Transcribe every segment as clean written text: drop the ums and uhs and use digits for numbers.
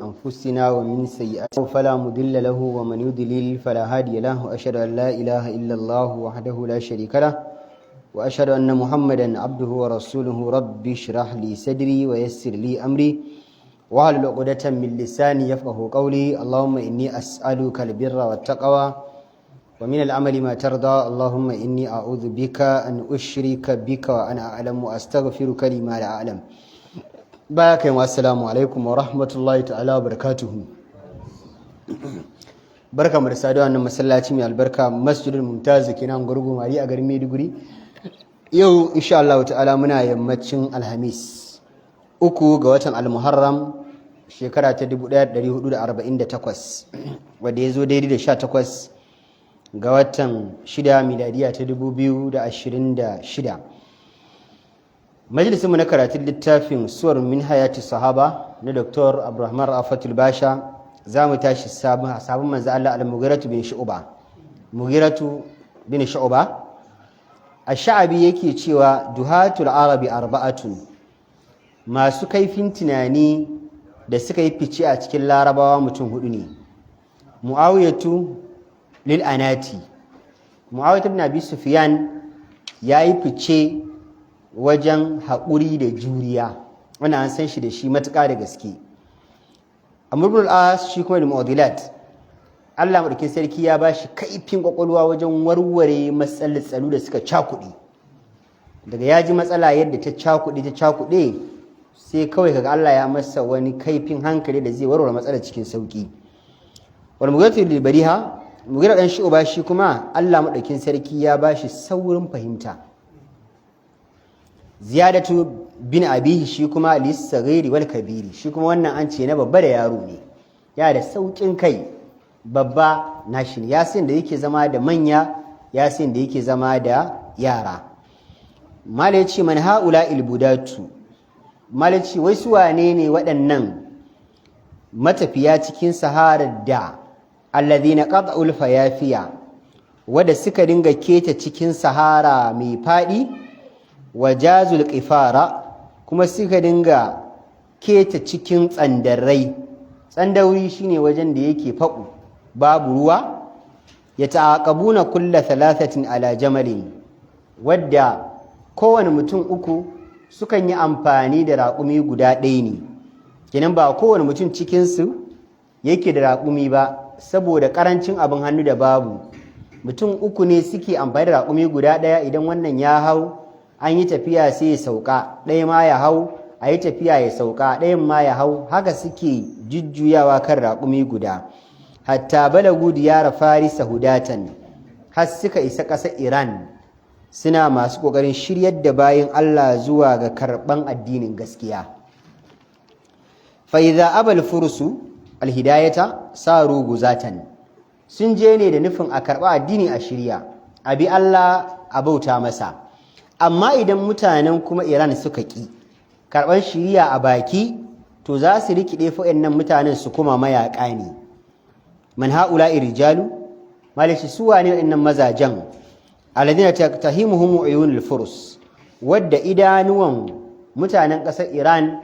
أنفسنا ومن سيئات فلا مضل له ومن يضلل فلا هادي له وأشهد أن لا إله إلا الله وحده لا شريك له وأشهد أن محمدا عبده ورسوله رب اشرح لي صدري ويسر لي أمري واحلل عقدة من لساني يفقهوا قولي اللهم إني أسألك البر والتقوى ومن العمل ما ترضى اللهم إني أعوذ بك أن أشرك بك وأنا أعلم وأستغفرك لما لا أعلم. Bayan assalamu alaikum wa rahmatullahi ta'ala wa barakatuhu. Barka mu da saduwa wannan masallaci mai albarka Masjidul Mumtaz kenan gurgumari a garin Maiduguri. Yau insha Allah ta'ala muna yammacin Alhamis 3 ga watan Al-Muharram shekara ta 1448 wanda yazo daidai da 18 ga watan 6 miladiya ta 2026. Majalisinmu na karatun littafin suwar min hayati sahaba na Dr. Abdulrahman Rafatul Basha za mu tashi sabon manzo Allah al-Mughiratu bin Shu'ba Ash-Sha'bi yake cewa duhatul arabi arba'atun, masu kaifin tunani da suka yi fice a cikin larabawa mutum hudu ne. Muawiyatu lil anati, Muawiyatu ibn Abi Sufyan yayi fice wajen haƙuri da juriya, wannan an san shi da shi matuƙa da gaske. Amr ibn al-As shi kuma da mu'adilat, Allah madaukakin sarki ya bashi kaifin kwakwalwa wajen warware matsalolin da suka cakuɗe. Daga ya ji matsala yadda ta cakuɗe sai kawai kaga Allah ya masa wani kaifin hankali da zai warware matsalar cikin sauki. Wal mughiratu lil bariha, Mughira dan Shu'ba shi kuma Allah madaukakin sarki ya bashi saurin fahimta. Ziyadatu bin abihi shi kuma lis-saghiri wal kabiri, shi kuma wannan an ce na babba da yaro ne, ya da saukin kai, babba nashi ne, yasin da yake zama da manya, yasin da yake zama da yara. Mala yace man haula ilbudatu, mala yace wai su wane ne waɗannan matafiya cikin saharar da alladhina qad'ul fayafiya, wanda suka dinga keta cikin sahara mai fadi, wajazul qifara kuma suka dinga keta cikin tsandarai. Tsandauri shine wajen da yake faƙu babu ruwa. Yata'aqabuna kulla thalathatin ala jamalin, wadda kowane mutum uku sukan yi amfani da raƙumi guda ɗaya ne. Kenan ba kowane mutum cikin su yake da raƙumi ba, saboda ƙarancin abin hannu da babu. Mutum uku ne suke amfani da raƙumi guda ɗaya. Idan wannan ya hau an yi tafiya sai ya sauka, ɗaya ma ya hau, a yi tafiya ya sauka, ɗayan ma ya hau, haka suke jujjuyawa kan raƙumi guda. Hatta balagu diyara farisa hudatan, har suka isa ƙasar Iran suna masu ƙoƙarin shiryar da bayan Allah zuwa ga karɓan addinin gaskiya. Fa idza abal fursu alhidayata saru guzatan, sun je ne da nufin a karɓa addini a shirya, a bi Allah a bauta masa. Amma idan mutanen kuma Iran suka ƙi karɓar shiriya a baki, to za su rikide nan mutanen su kuma mayaƙa ne. Man haula irjalu, malashi su wane waɗannan mazajen alladhina tahimuhum uyunul furs, wadda idanuwan mutanen ƙasar Iran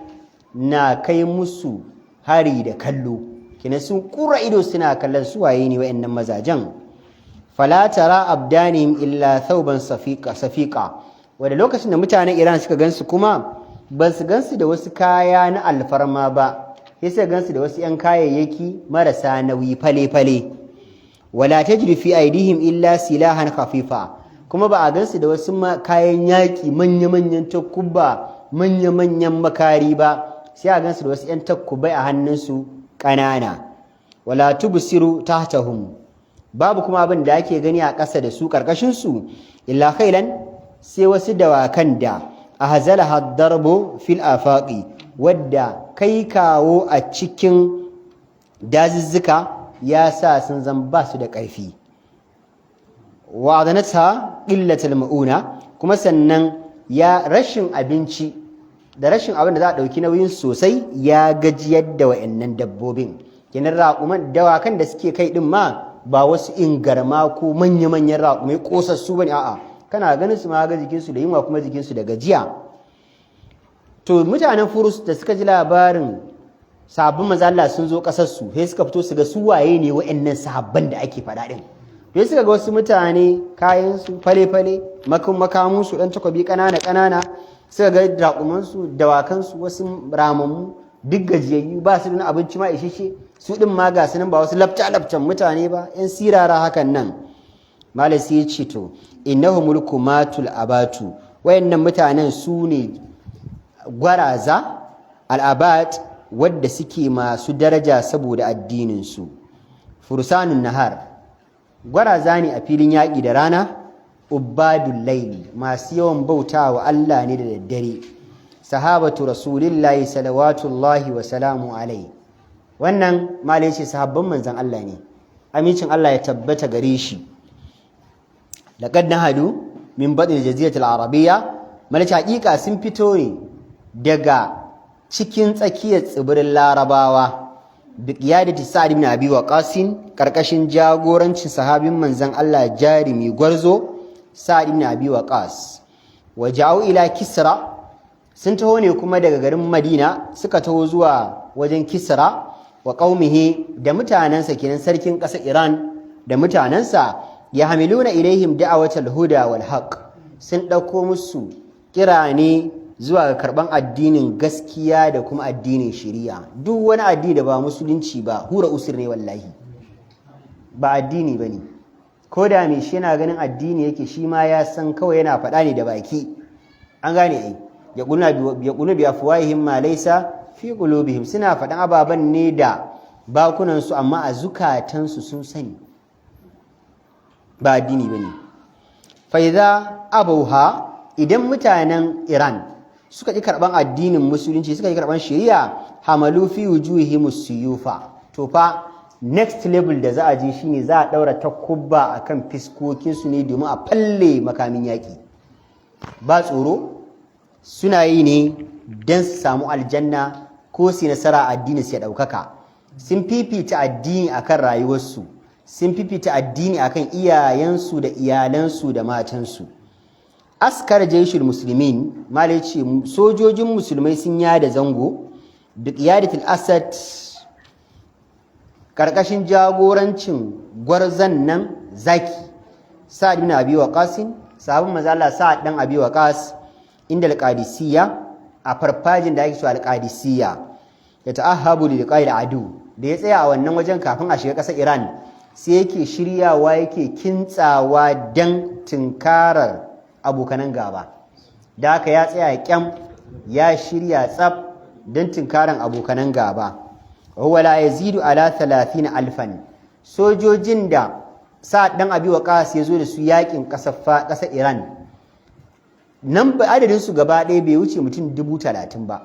na kai musu hari da kallo, kina sun kura ido suna kallon su waye ne waɗannan mazajen. Fala tara abdanihim illa thawban safiqa, wadda lokacin da mutanen Iran suka gansu kuma ba su gansu da wasu kaya na alfarma ba, sai suka gansu da wasu 'yan kayayyaki marasa nauyi fale-fale. Wala tajri fi aidihim illa silahan khafifa, kuma ba a gansu da wasu kayan yaƙi manya-manyan takubba, manya-manyan makari ba, sai a gansu da wasu 'yan takubai a hannunsu ƙanana. Wala tubsiru tahtahum, babu kuma abin da ake gani a ƙasa da su ƙarƙashinsu illa khailan, sai wasu dawakan da ahzalaha ad-darbu fil afaqi, wadda kai kawo a cikin dazuzzuka ya sa sun zan ba su da ƙarfi. Wa'adanatha qillatul mauna, kuma sannan ya rashin abinci da rashin abin da za a ɗauki nauyin sosai ya gajiyar da wa'annan dabbobin. Kenan raƙuman dawakan da suke kai ɗin ma ba wasu ingarma ko manya-manyan raƙumai ƙosassu bane, a'a kana ganin su ma ga jikinsu da yunwa kuma jikinsu da gajiya. To mutanen Furus da suka ji labarin sahabban manzo Allah sun zo kasar su sai suka fito su ga su waye ne waɗannan sahabban da ake faɗa din sai suka ga wasu mutane kayan su fale-fale makamun su dan takobi kanana suka ga raƙuman su dawakan su wasu ramammu duk gajiyayyu ba su da abinci ma isheshe su din ma ga sunan ba wasu lafta-laftan mutane ba yan sirara hakan nan malai sai ya ce to innahumul kumatul abatu wayannan mutanen su ne gwaraza al'abat wadda suke masu daraja saboda addininsu fursanun nahar gwaraza ne a filin yaƙi da rana ubadul laili masu yawan bauta wa Allah ne da daddare sahabatu rasulillahi salawatullahi wa salamu alai wannan malai ce sahabban manzan Allah ne amincin Allah ya tabbata gare shi laqad nahadu min badil jaziratul arabiyya malaka hakika sun fito ne daga cikin tsakiyar tsibirin larabawa bi qiyadati sa'd ibn abi waqas karkashin jagorancin sahabin manzon Allah jarimi gwarzo sa'd ibn abi waqas waja'u ila kisra sun taho ne kuma daga garin madina suka taho zuwa wajen kisra wa qaumihi da mutanansa kenan sarkin ƙasar iran da mutanansa ya hamiluna ilaihim da'awatal huda wal haqq sun dauko musu kira ne zuwa ga karban addinin gaskiya da kuma addinin shari'a duk wani addini da ba musulunci ba hura usur ne wallahi ba addini bane ko da me shi yana ganin addini yake shi ma ya san kawai yana faɗa ne da baki an gane ai ya qulu bi afwahihim ma laysa fi qulubihim suna faɗan ababan ne da bakunan su amma a zukatansu sun sani ba addini bane fa idza abauha idan mutanen Iran suka ƙi karɓan addinin musulunci suka ƙi karɓan shari'a hamalu fi wujuhihim suyufa to fa next level da za a je shine za a daura takubba akan fiskokin su ne domin a falle makamin yaki ba tsoro suna yi ne dan su samu aljanna ko su nasara addini su ya daukaka sun fifita addini akan rayuwarsu sun fifita addini akan iyayensu da iyalansu da matansu askar jaishul muslimin malai ce sojojin musulmai sun yada zango da qiyadatul asad karkashin jagorancin gwarzan nan zaki sa'ad ibn abi waqas sahabban manzo Allah sa'ad dan abi waqas inda al-qadisiyya a farfajin da ake cewa al-qadisiyya ya ta'ahabu li liqa'il adu da ya tsaya a wannan wajen kafin a shiga ƙasar Iran sai yake shiryawa yake kintsawa dan tinkarar abokanan gaba da haka ya tsaya kyam ya shirya tsaf don tinkaran abokanan gaba huwa la yazidu ala 30,000 sojojin da Sa'ad dan Abi Waqqas ya zo da su yakin ƙasar Iran nan ba adadin su gaba ɗaya bai wuce mutum 30,000 ba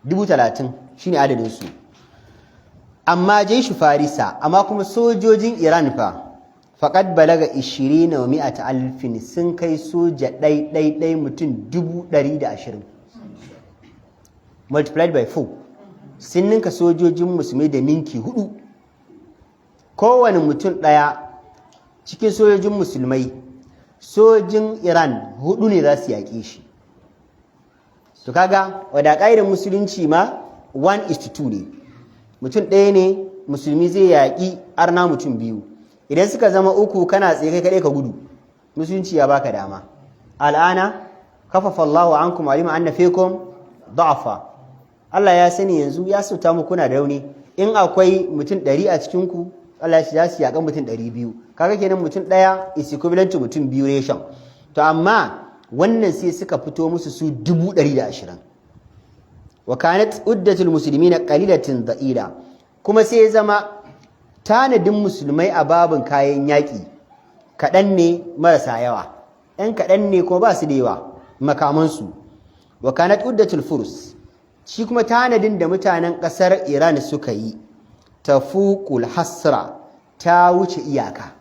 30,000 shine adadin su amma jaishu farisa amma kuma sojojin Iran fa faƙad balaga 20 wa 100,000 sun kai soja ɗai mutum 120,000 multiplied by 4 sun ninka sojojin musulmai da ninki 4 kowane mutum ɗaya cikin sojojin musulmai sojin Iran 4 ne za su yaƙe shi to kaga wadda ƙa'idar musulunci ma 1:2 ne mutum ɗaya ne musulmi zai yaƙi arna mutum 2 idan suka zama 3 kana tsaye kai kaɗai ka gudu musulunci ya baka dama al'ana kafafa Allahu ankum alima anna fikum da'afa Allah ya sani yanzu ya sauta muku kuna da rauni in akwai mutum 100 a cikin ku Allah ya shi yakan mutum 200 kaga kenan mutum ɗaya is equivalent to mutum 2 ration to amma wannan sai suka fito musu su 120 wa kanat uddatul muslimina qalilatin da'ila kuma sai ya zama tanadin musulmai a babin kayan yaƙi kaɗan ne marasa yawa ɗan kaɗan ne kuma ba su da yawa makamansu wa kanat uddatul furs shi kuma tanadin da mutanen ƙasar Iran suka yi tafuqul hasra ta wuce iyaka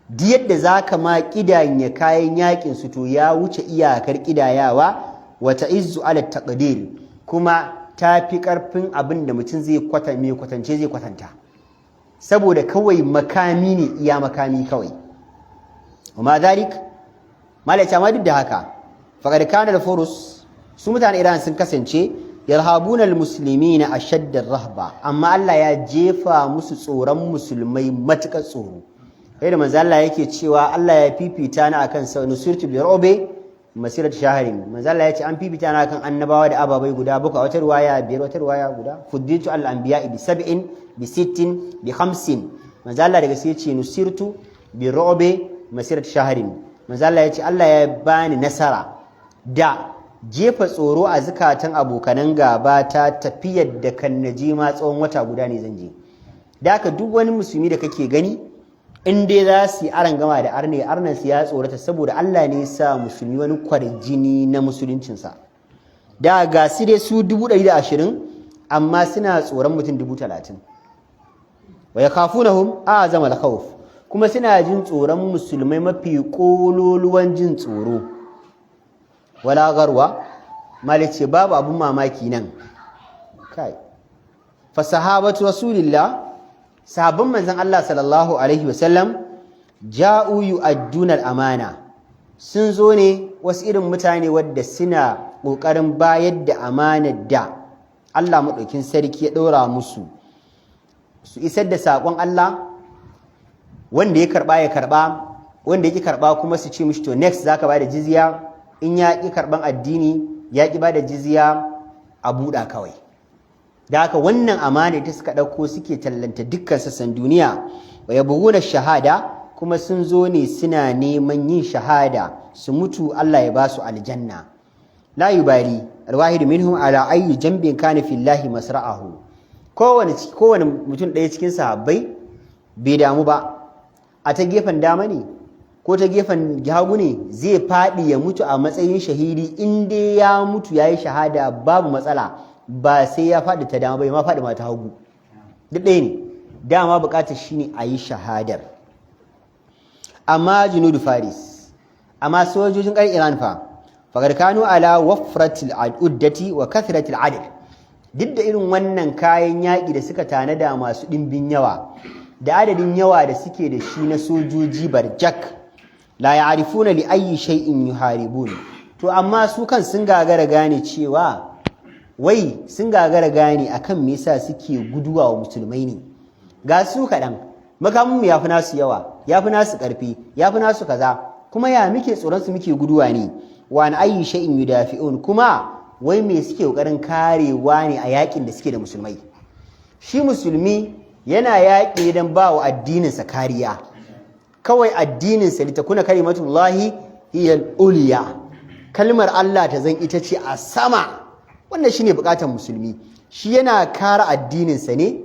duk yadda zaka ma kidanya kayan yaƙin su to ya wuce iyakar kidayawa wa ta'izzu ala taqdir kuma ta fi ƙarfin abin da mutum zai kwatance zai kwatanta saboda kawai makami ne iya makami kawai amma zalik malaita ma duk da haka faqad kana da furus su mutanen Iran sun kasance yarhabuna almuslimina ashadda rahba, amma Allah ya jefa musu tsoron musulmai matukar tsoro. Kai da manzo Allah yake cewa Allah ya fifita ni akan sa nusirtu bi ru'bi masirat shahrin. Manzo Allah ya ce an fifita ni akan annabawa da ababai guda bakwai, wata riwaya biyar, wata riwaya guda. Fudditu al anbiya bi 7 bi 60 bi 50. Manzo Allah daga sai ya ce nusirtu bi ru'bi masirat shahrin. Manzo Allah ya ce Allah ya bani nasara da jefa tsoro a zukatan abokanan gaba ta tafiyar da kan naji ma tsawon wata guda ne zan je. Da haka duk wani musulmi da kake gani in dai za su yi aran gama da arnan su ya tsorata, saboda Allah ne ya sa musulmi wani kwarjini na musuluncinsa. Da ga su dai su 120 amma suna tsoron mutum 30,000. Wa yakhafunahum a'zama al-khawf, kuma suna jin tsoron musulmai mafi kololuwan jin tsoro. Wala garwa malice babu abun mamaki nan kai fa sahabatu rasulillah, sahabban manzon Allah sallallahu alaihi wasallam, ja'u yu'adduna al-amana, sun zo ne wasu irin mutane wadda suna kokarin bayar da amanar da Allah madaukin sarki ya ɗora musu, su isar da sakon Allah, wanda ya karba ya karba, wanda yake karba kuma su ce mishi to next zaka bada jizya, in ya ƙi karɓan addini ya ƙi ba da jizya a buɗa kawai. Da haka wannan amana ta suka ɗauko suke tallanta dukkan sassan duniya. Wa yabghuna shahada, kuma sun zo ne suna neman yin shahada su mutu Allah ya ba su aljanna. La yubali alwahid minhum ala ayyi jambin kana fillahi masra'ahu. Kowane mutum ɗaya cikin sahabbai bai damu ba a ta gefen dama ne ko ta gefen hagu ne zai faɗi ya mutu a matsayin shahidi. In dai ya mutu ya yi shahada babu matsala, ba sai ya faɗi ta dama bai ma faɗi mata hagu, duk ɗaya ne. Dama buƙatar shi ne a yi shahadar. Amma junudu faris, amma sojojin ƙar Iran fa faƙar kanu ala wafratil uddati wa kathratil adad, duk da irin wannan kayan yaƙi da suka tanada masu ɗimbin yawa da adadin yawa da suke da shi na sojoji barjak, la ya'rifuna li ayyi shay'in yuharibun. To amma su kan sun gagara gane cewa wai sun gagara gane akan me yasa suke guduwa wa musulmai ne. Ga su kaɗan, makamin mu yafi nasu yawa, yafi nasu ƙarfi, yafi nasu kaza, kuma ya muke tsoron su muke guduwa ne. Wa an ayyi shay'in yudafi'un, kuma wai me suke kokarin karewa ne a yakin da suke da musulmai. Shi musulmi yana yaƙi don ba wa addininsa kariya, kawai addininsa litakuna kalimatullahi hiyal uliya, kalmar Allah ta zan ita ce a sama. Wannan shine bukatar musulmi. Shi yana kare addininsa ne,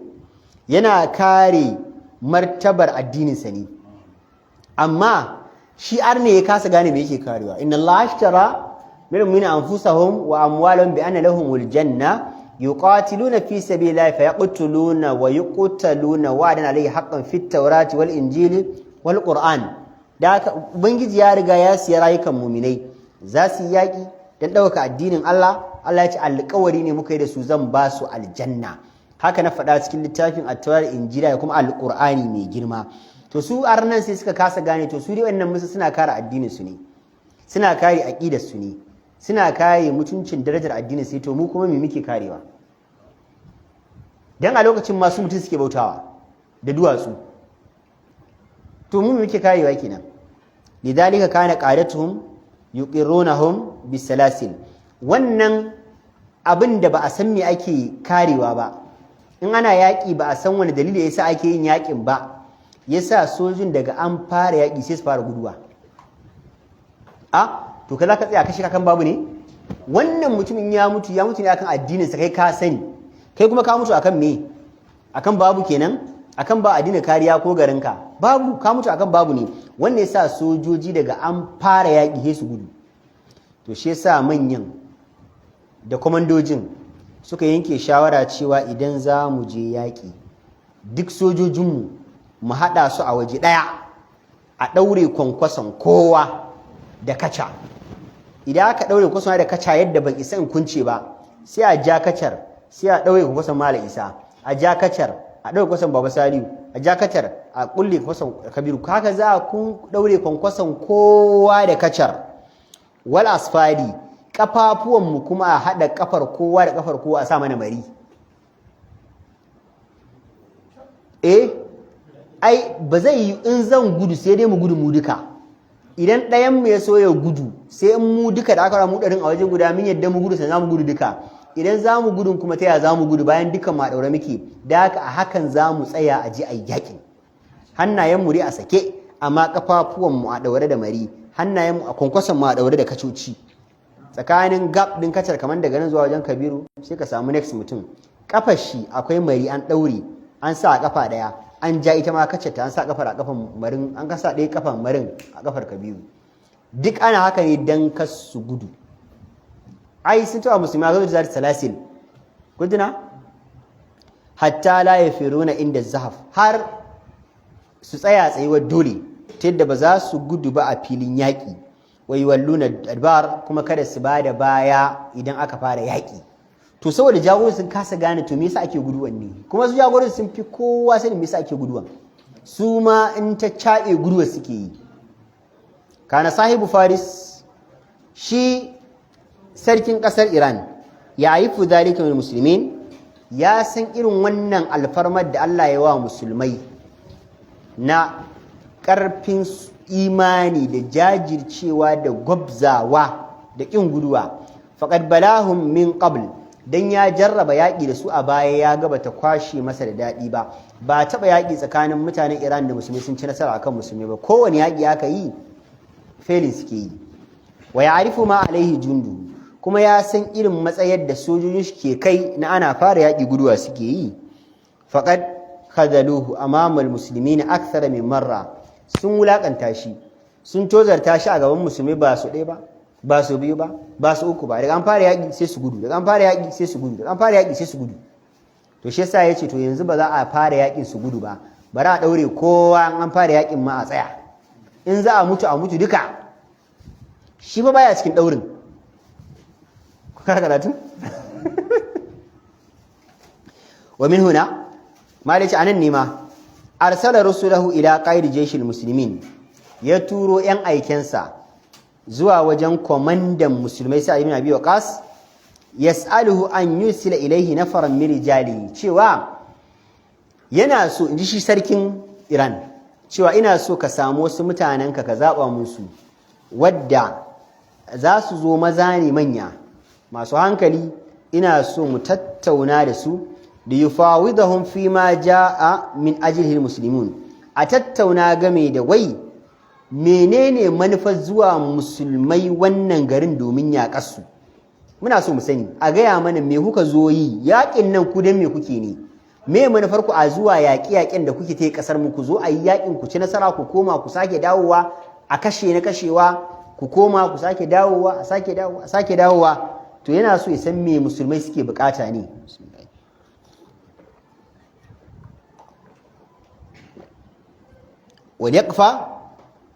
yana kare martabar addininsa ne, amma shi arne ya kasa gane me yake karewa. Inna Allah ashtara min anfusahum wa amwalahum bi anna lahumul janna yuqatiluna fi sabilillahi fayaqtuluna wa yuqtaluna wa'dan alayhi haqqan fit tawrati wal injili wal qur'an. Da haka ubangiji ya riga ya siya rayukan mu'minai, za su yi yaki dan dauka addinin Allah. Allah ya ce alƙawari ne muka yi da su zan ba su aljanna. Haka na faɗa cikin littafin at-tawrat, injila da kuma alqur'ani mai girma. To su arnan sai suka kasa gane, to su dai wannan musu suna kare addinin su ne, suna kare aqidar su ne, suna kare mutuncin darajar addinin sai. To mu kuma me muke karewa? Dan a lokacin masu mutum suke bautawa da duwatsu, to mu muke karewa kenan. Lidhalika kana qadatuhum yuqirrunahum bisalasil. Wannan abin da ba a san me ake karewa ba, in ana yaƙi ba a san wani dalili yasa ake yin yaƙin ba, yasa sojin daga an fara yaƙi sai su fara guduwa. To kaza ka tsaya kashi kakan babu ne? Wannan mutumin ya mutu ne akan addinin sa, kai ka sani, kai kuma ka mutu akan me? Akan babu kenan? Akan ba addinin kariya ko garinka? Babu, ka mutu akan babu ne. Wannan yasa sojoji daga an fara yaƙi sai su gudu. To shi yasa manyan da komandojin suka yanke shawara cewa idan za mu je yaƙi, duk sojojinmu mu haɗa su a waje ɗaya, a ɗaure kwankwason kowa da kaca. Idan aka ɗaure kwankwason da kaca yadda ban isa in kunce ba, sai a ja kacar, sai a ɗaure kwankwason Malam Isa, a ja kacar, a ɗaure kwankwason Baba Saliu, a ja kacar, a ƙulle kwankwason Kabiru. Haka za a kun ɗaure kwankwason kowa da kacar. Wal asfali, kafafuwanmu kuma a haɗa kafar kowa da kafar kowa a sa mana mari ai ba zai yi in zan gudu sai dai mu gudu mu duka idan ɗayan mu ya so ya gudu sai in mu duka da aka ramu ɗarin a waje guda min yadda mu gudu sai za mu gudu duka idan za mu gudun kuma ta yaya za mu gudu bayan dukan ma ɗaure muke da haka a hakan za mu tsaya a ji a yaƙin hannayen mu dai a sake amma kafafuwan mu a ɗaure da mari hannayen mu a kwankwason mu a ɗaure da kacoci tsakanin gab ɗin kacar kamar daga nan zuwa wajen Kabiru sai ka samu next mutum kafar shi akwai mari an ɗaure an sa a kafa ɗaya an ja ita ma kacar ta an sa kafar a kafan marin an kasa ɗaya kafan marin a kafar Kabiru duk ana haka ne dan kas su gudu ai sun tawa musulmi a zuwa salasil guduna hatta la yafiruna inda zahaf har su tsaya tsayuwar dole ta yadda ba za su gudu ba a filin yaƙi wai walluna adbar kuma kada su ba da baya idan aka fara yaƙi to saboda jagorori sun kasa gane to me yasa ake guduwan ne kuma su jagorori sun fi kowa sanin me yasa ake guduwan su ma in ta caɓe guduwa suke yi kana sahibu faris shi sarkin ƙasar Iran ya haifu zalika min musulmin ya san irin wannan alfarmar da Allah ya wa musulmai na ƙarfin imani da jajircewa da gwabzawa da ƙin guduwa faqad balahum min qabl dan ya jarraba yaƙi da su a baya ya ga bata kwashe masa da daɗi ba taɓa yaƙi tsakanin mutanen Iran da musulmi sun ci nasara akan musulmi ba kowane yaƙi aka yi failing suke yi wa ya'rifu ma alaihi jundu kuma ya san irin matsayar da sojojin shi ke kai na ana fara yaƙi guduwa suke yi faqad khadaluhu amamal muslimin akthara min marra sun wulakanta shi sun tozarta shi a gaban musulmi ba su ɗaya ba su biyu ba su uku ba daga an fara yaƙi sai su gudu daga an fara yaƙi sai su gudu daga an fara yaƙi sai su gudu to shi yasa yace to yanzu ba za a fara yaƙin su gudu ba bari a daure kowa an fara yaƙin ma a tsaya in za a mutu duka shi ba baya cikin daurin karatu wa min huna malici anan ne ma arsala rusulahu ila qaid jayshil muslimin ya turo yan aikensa zuwa wajen komandan musulmai sa ibn abi waqas yas'aluhu an yusila ilayhi nafaran min rijali cewa yana so inji shi sarkin Iran cewa ina so ka samu wasu mutanenka ka zaba musu wadda za su zo maza ne manya masu hankali ina so mu tattauna da su da yufawidahum fi ma jaa min ajlihi almuslimun a tattauna game da wai menene manufar zuwa musulmai wannan garin domin yaƙar su muna so mu sani a gaya mana me kuka zo yi yaƙin nan ku dan me kuke ne me manufar ku a zuwa yaƙi-yaƙin da kuke ta ƙasar mu ku zo a yi yaƙin ku ci nasara ku koma ku sake dawowa a kashe na kashewa ku koma ku sake dawowa a sake dawowa to yana so ya san me musulmai suke bukata ne wani yaqfa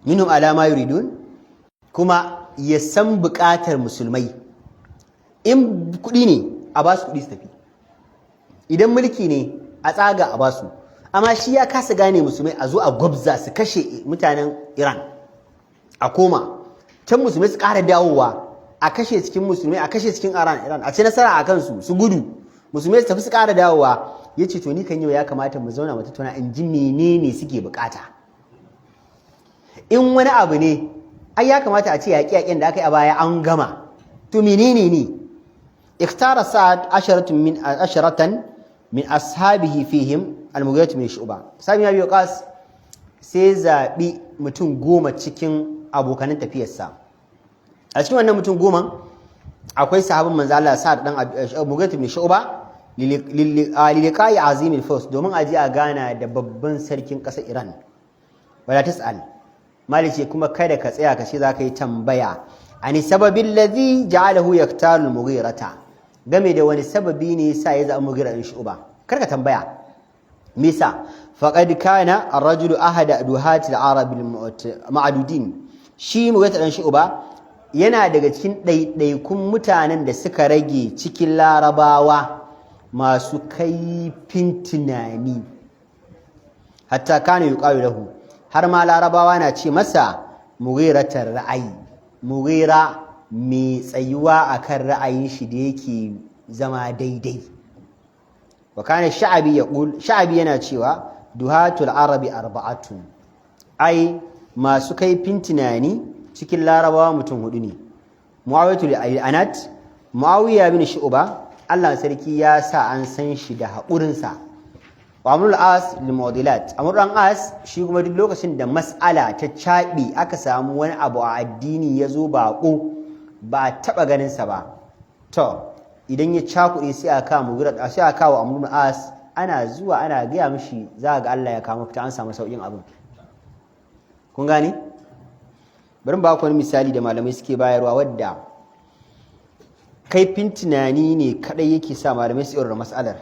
minhum ala ma yuridun kuma ya san bukatar musulmai in kudi ne a ba su kudi su tafi idan mulki ne a tsaga a ba su amma shi ya kasa gane musulmai a zo a gwabza su kashe mutanen Iran a koma can musulmai su ƙara dawowa a kashe cikin musulmai a kashe cikin Iran a ci nasara a kansu su gudu musulmai su tafi su ƙara dawowa ya ce to ni kan yau ya kamata mu zauna mu tattauna in ji menene suke bukata in wani abu ne ai ya kamata a ce yaƙi-yaƙin da aka yi a baya an gama to menene ne ikhtara sa'ad asharatan min ashabihi fihim al-mughirah min shu'ba sami ya biyo qas sai zabi mutum 10 cikin abokanan tafiyarsa a cikin wannan mutum 10 akwai sahabin manzo Allah Sa'ad dan Mughirah ibn Shu'ba liliqai azim al-furs domin aje a gana da babban sarkin ƙasar Iran wala tasal malice kuma kada ka tsaya ka ce zaka yi tambaya ani sababil ladhi ja'alahu yaktaru al-Mughirata game da wani sababi ne yasa ya zama Mughirah ibn Shu'ba kar ka tambaya me yasa faqad kana ar-rajulu ahada duhati al-arab al-ma'dudin shi Mughirah ibn Shu'ba yana daga cikin ɗaiɗaikun mutanen da suka rage cikin larabawa masu kaifin tunani hatta kana yuqalu lahu har ma larabawa na ce masa mughiratar ra'ayi mughira mai tsayuwa akan ra'ayin shi da yake zama daidai. wa kana sha'abi yana cewa duhatul arabi arba'atun, ai masu kaifin tunani cikin larabawa mutum hudu ne. Muawiyatul anat, Muawiya bin Shu'ba, Allah sarki ya sa an san shi da haƙurinsa. Wa Amrul As lil Mu'dilat, Amrul As shi kuma duk lokacin da mas'ala ta caɓi aka samu wani abu a addini ya zo baƙo ba a taɓa ganinsa ba, to idan ya cakuɗe sai a kawo Amrul As, ana zuwa ana gaya mishi za ga Allah ya kama fita, an samu sauƙin abin. Kun gane? Bari ba ku wani misali da malamai suke bayarwa wadda kaifin tunani ne kadai yake sa malamai su irin mas'alar.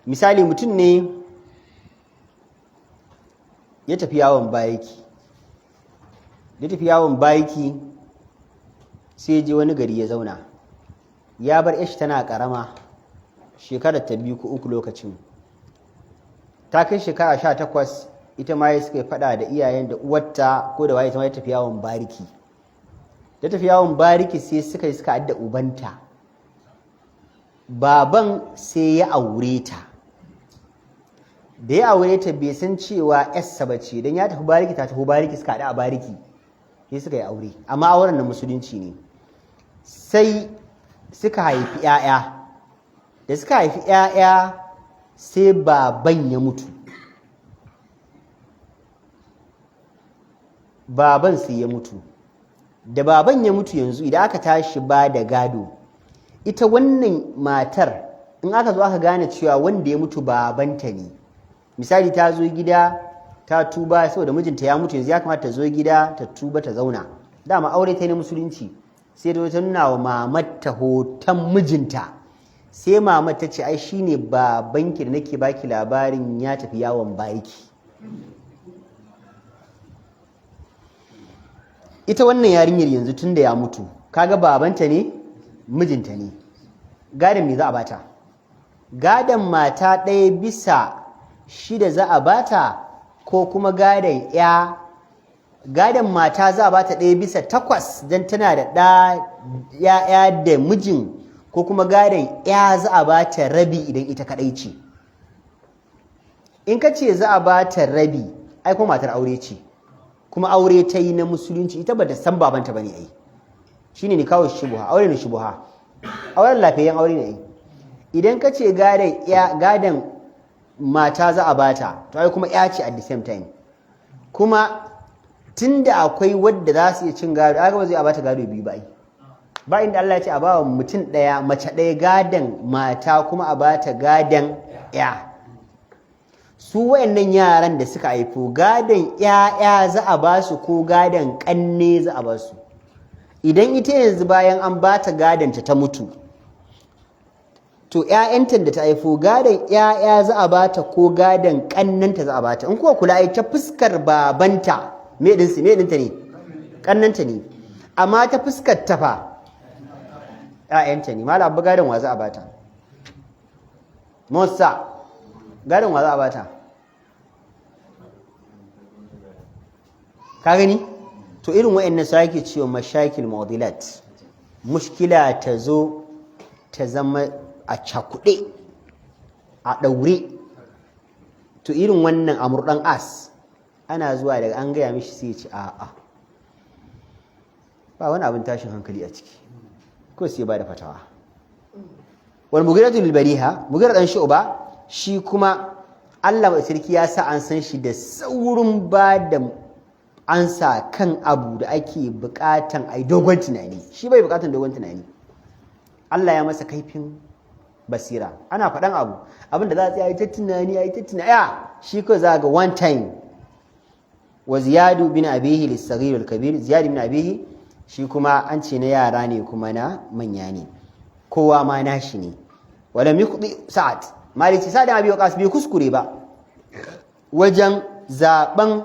Misali, mutum ne ya tafi yawon bayiki sai ya je wani gari ya zauna, ya bar yashi tana karama, shekarar ta 2 ko 3 lokacin, ta kai shekara 18, ita ma ya suka faɗa da iyayen da uwarta ko da waye, ta ma ya tafi yawon bariki. Da tafi yawon bariki sai suka adda ubanta, baban sai ya aure ta. Da ya aure ta bai san cewa yarsa bace, dan ya tafi bariki ta tafi bariki, suka haɗu a bariki sai suka yi aure, amma auren na musulunci ne. Sai suka haifi 'ya'ya, da suka haifi 'ya'ya sai baban ya mutu. Baban sai ya mutu. Da baban ya mutu, yanzu idan aka tashi ba da gado, ita wannan matar in aka zo aka gane cewa wanda ya mutu babanta ne, misali ta zo gida ta tuba saboda mijinta ya mutu, yanzu ya kamata ta zo gida ta tuba ta zauna, dama aure ta yi na musulunci, sai da ta nuna wa mamarta hoton mijinta, sai mamar ta ce ai shine babanki da nake baki labarin ya tafi yawon bariki. Ita wannan yarinyar yanzu tun da ya mutu, kaga babanta ne, mijinta ne, gadon me za a bata? Gadon mata 1/6 za a bata, ko kuma gadon ya? Gadon mata za a bata 1/8 don tana da ya da mijin, ko kuma gadon ya za a bata rabi idan ita kadai ce? In ka ce za a bata rabi, ai kuma matar aure ce, kuma aure ta yi na musulunci, ita ba ta san babanta ba ne ai. Shi ne kawo shubuha, aure ne shubuha, auren lafiyayyen aure ne ai. Idan ka ce gadon mata za a bata, to ai kuma ya ce at the same time, kuma tunda akwai wadda za su iya cin gado, aka ba zai a bata gado biyu ba ai. Ba inda Allah ya ce a ba wa mutum ɗaya, mace ɗaya gadon mata, kuma a bata gadon ya. Su wayannan yaran da suka haifo, gadon ƴaƴa za a ba su ko gadon ƙanne za a ba su? Idan ita yanzu bayan an ba ta gadonta ta mutu, to ƴaƴanta da ta haifo gadon ƴaƴa za a ba ta ko gadon ƙannanta za a ba ta? In kuwa kula ai ta fuskar babanta me ɗinta ne? Ƙannanta ne. Amma ta fuskar tafa ƴaƴanta ne. Malam Abba, gadon wa za a ba ta? Musa, gadon wa za a ba ta? Ka gani? To irin wa'annan su ake cewa mashakil mu'dilat, mushkila ta zo ta zama a cakuɗe, a ɗaure. To irin wannan Amr dan As, ana zuwa daga an gaya mishi sai ya ce a'a, ba wani abin tashin hankali a ciki, ko sai ba da fatawa. Wal Mughiratu lil Bariha, Mughira dan Shu'ba, shi kuma Allah mai sarki ya sa an san shi da saurin ba da ansa kan abu da ake bukatan ai dogon tunani, shi bai bukatan dogon tunani. Allah ya masa kaifin basira, ana faɗan abin da za a yi ta tunani, shi ko za ga one time. Wa Ziyadu bin Abihi lis-saghir wal-kabir, Ziyad bin Abihi shi kuma an ce na yara ne kuma na manya ne, kowa ma nashi ne. Walam yuqdi Sa'ad, Maliki Sa'ad bin Abi Waqqas bai kuskure ba wajen zaben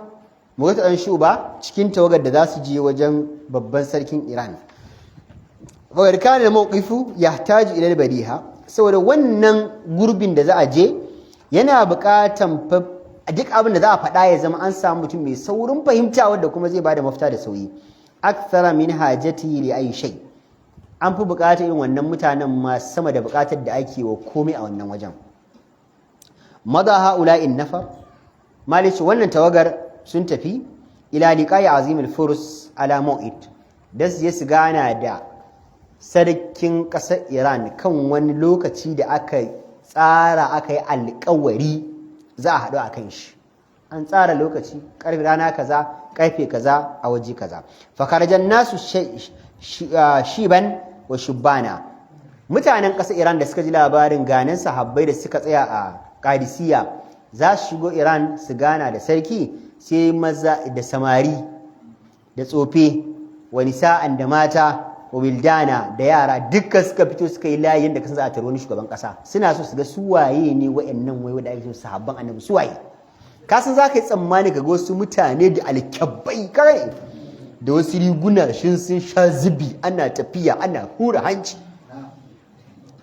Mughiratu dan Shu'ba cikin tawagar da za su je wajen babban sarkin Iran. Wa kana mawqifu yahtaju ila al-badiha, saboda wannan gurbin da za a je yana buƙatan duk abin da za a faɗa ya zama an samu mutum mai saurin fahimta wanda kuma zai bada mafita da sauyi. akthara min hajatihi li ayi shay an fi buƙatar irin wannan mutanen ma sama da buƙatar da ake wa komai a wannan wajen madha haula'in nafar malici wannan tawagar sun tafi ila liqa'i azimul furs ala mau'id dan su je su gana da sarkin ƙasar Iran kan wani lokaci da aka tsara aka yi alƙawari za a haɗu a kan shi an tsara lokaci ƙarfe rana kaza ƙarfe kaza a waje kaza fakarajan nasu shiban wa shubbana mutanen ƙasar Iran da suka ji labarin ganin sahabbai da suka tsaya a Qadisiyya za su shigo Iran su gana da sarki sai maza da samari da tsofe wa nisa'an da mata wa wildana da yara dukkan suka fito suka yi layin da kasan za a taro wani shugaban kasa suna so su ga suwaye ne wayannan wai wanda ake so sahabban annabi suwaye kasan za ka yi tsammani ga wasu mutane da alkyabbai kai da wasu riguna sun sha zubi ana tafiya ana hura hanci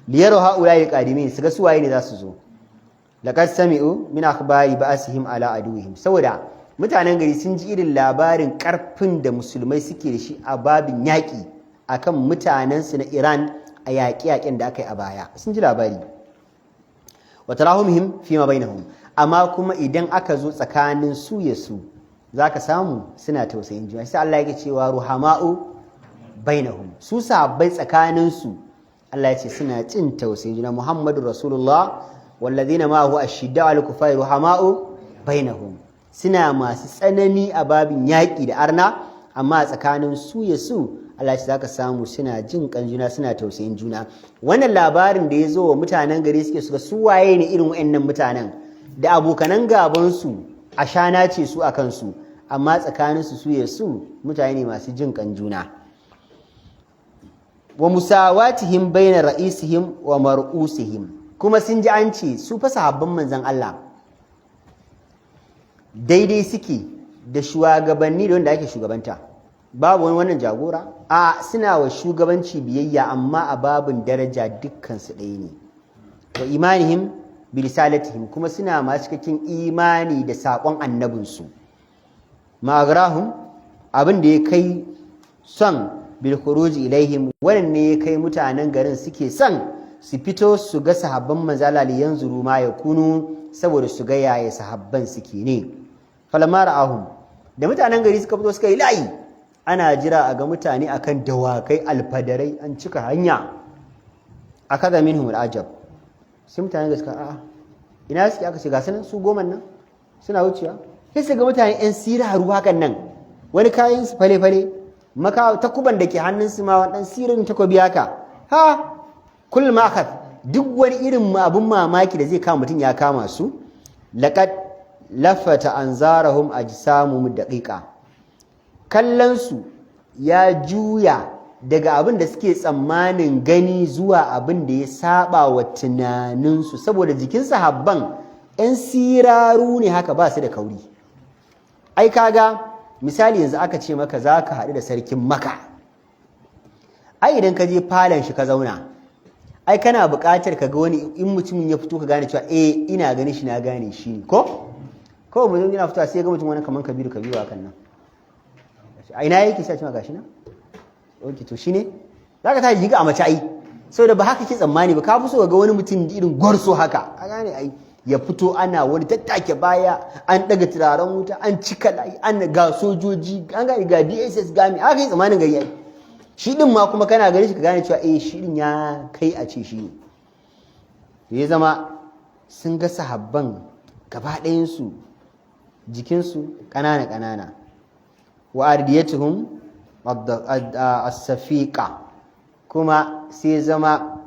liyaro haula ya qadimin su ga suwaye ne za su zo laqad sami'u min akhbari ba'asihim ala aduwihim saboda mutanen gari sun ji irin labarin karfin da musulmai suke da shi a babin yaƙi akan mutanensu na Iran a yaƙi-yaƙin da aka yi a baya sun ji labari wa tarahumhum fi ma bainahum amma kuma idan aka zo tsakanin su ya su zaka samu suna tausayin juna sai Allah yake cewa ruhama'u bainahum su sahabbai tsakanin su Allah ya ce suna cin tausayin juna Muhammadur Rasulullah wallazina ma'ahu ashidda'u 'alal kufari ruhama'u bainahum suna masu tsanani a babin yaƙi da arna amma a tsakanin su ya su Allah shi zaka samu suna jin kan juna suna tausayin juna wannan labarin da ya zo wa mutanen gari suke suka su waye ne irin wayannan mutanen da abokanan gaban su ashana ce su akan su amma tsakanin su ya su mutane ne masu jin kan juna wa musawatihim baina ra'isihim wa mar'usihim kuma sun ji an ce su fa sahabban manzon Allah daidai suke da shugabanni da wanda ake shugabanta babu wani wannan jagora a suna wa shugabanci biyayya amma a babin daraja dukkan su ɗaya ne wa imanihim bi risalatihim kuma suna masu cikakken imani da sakon annabinsu ma'agrahum abin da ya kai son bil khuruji ilaihim wannan ne ya kai mutanen garin suke son su fito su ga sahabban manzala li yanzuru ma yakunu saboda su ga yaya sahabban suke ne falamma ra'ahum da mutanen gari suka fito suka yi layi ana jira a ga mutane akan dawakai alfadarai an cika hanya akaza minhum al'ajab sai mutanen gari suka a'a ina suke aka ce ga sanan su goma nan suna wucewa sai su ga mutane yan siraru hakan nan wani kayan su fale fale maka takuban da ke hannun su ma wadan sirrin takobi haka ha kull ma akhad duk wani irin abun mamaki da zai kama mutun ya kama su laqad lafata anzarahum ajsamum daqiqa kallansu ya juya daga abin da suke tsammanin gani zuwa abin da ya saba wa tunaninsu saboda jikin sahabban 'yan siraru ne haka ba su da kauri ai kaga misali yanzu aka ce maka za ka haɗu da sarkin maka ai idan ka je falon shi ka zauna ai kana buƙatar ka ga wani in mutumin ya fito ka gane cewa ina ganin shi na gane shi ne ko kawai mutum yana fitowa sai ga mutum wani kaman kabiru hakan nan a ina yake sai ce gashi nan okay to shine zaka ta jiga a mace ai saboda ba haka ke tsammani ba ka fi so ga wani mutum irin gwarso haka a gane ai ya fito ana wani tattake baya an daga turaren wuta an cika layi an ga sojoji an ga DSS gami haka yi tsammanin gari ai shi din ma kuma kana gari shi ka gane cewa shi din ya kai a ce shi ne ya zama sun ga sahabban gaba ɗayan su jikinsu ƙanana wa ardiyatuhum as-safiqa kuma sai zama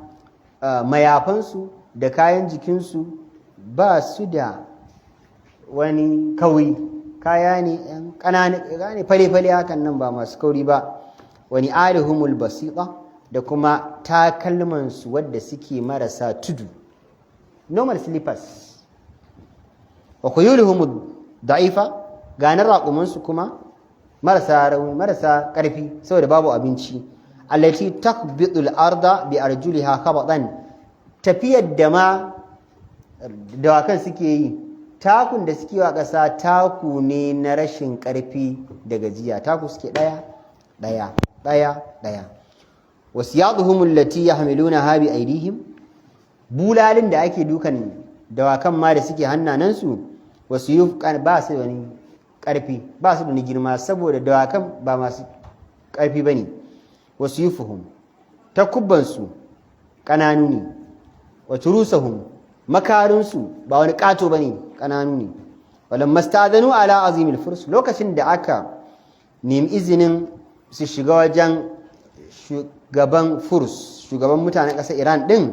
mayafansu da kayan jikinsu ba su da wani kauri kaya ne yan ƙanana gane fale-fale hakan nan ba masu kauri ba wani alihumul basita da kuma takalmansu wadda suke marasa tudu normal slippers wa khuyuluhum da'ifa ganar raƙumansu kuma marasa rauni marasa ƙarfi saboda babu abinci allati takbitul arda bi arjuliha khabatan tafiyar da ma dawakan suke yi takun da suke wa ƙasa taku ne na rashin ƙarfi da gajiya taku suke ɗaya ɗaya ɗaya ɗaya. wasiyaduhum allati yahmilunaha bi aydihim, bulalin da ake dukan dawakan ma da suke hannanansu, wasu yufqan ba su da wani karfi, ba su da wani girma saboda dawakan ba masu karfi bane. wasu yufuhum takubbansu kananu ne, wa turusahum makarunsu ba wani kato bane, kananu ne. walamma sta'dhanu ala azimil furs, lokacin da aka nemi izinin su shiga wajen shugaban furs, shugaban mutanen ƙasar Iran din,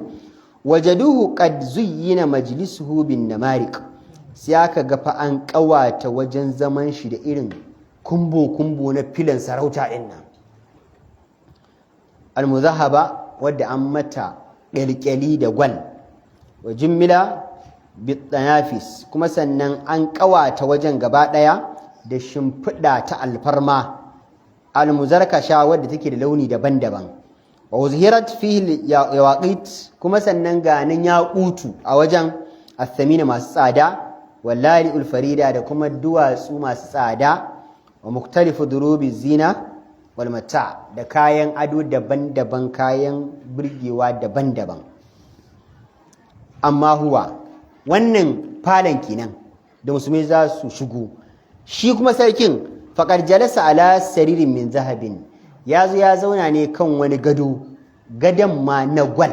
wajaduhu qad zuyyina majlisuhu bin namariq, sai aka ga fa an ƙawata wajen zaman shi da irin kumbo na filan sarauta din nan, almuzahaba wadda an mata ƙyalƙyali da gwal, wa jimmila bitanafis, kuma sannan an ƙawata wajen gaba ɗaya da shimfiɗa ta alfarma, almuzarkasha wadda take da launi daban-daban, wa uzhirat fihi yawaqit, kuma sannan ganin yaqutu a wajen athamina masu tsada, wallahi ulfarida da kuma duwatsu masu tsada, wa muktalifu durubi zina wal mata, da kayan ado daban-daban, kayan burgewa daban-daban. amma huwa wannan falon kenan da musulmai za su shigo, shi kuma sarkin faƙar jalasa ala saririn min zahabin, ya zo ya zauna ne kan wani gado, gadon ma na gwal.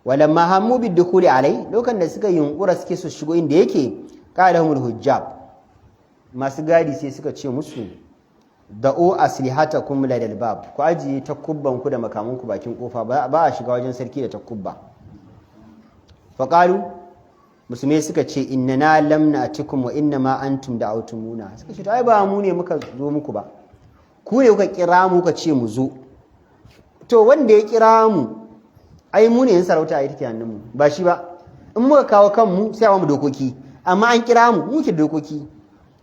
walamma hammu bidukuli alai, lokacin da suka yunkura suke su shigo inda yake, qalahumul hujjab, masu gadi sai suka ce musu da'u aslihatakum ladal bab, ku ajiye takubbanku da makamanku bakin kofa, ba a shiga wajen sarki da takubba. faqalu, musulmai suka ce innana lam na'tikum wa inna ma antum da'awtumuna, suka ce to ai ba mu ne muka zo muku ba, ku ne kuka kira mu kuka ce mu zo. to wanda ya kira mu ai mu ne yin sarauta a take hannun mu, ba shi ba. in muka kawo kanmu sai a mu dokoki, amma an kira mu muke dokoki.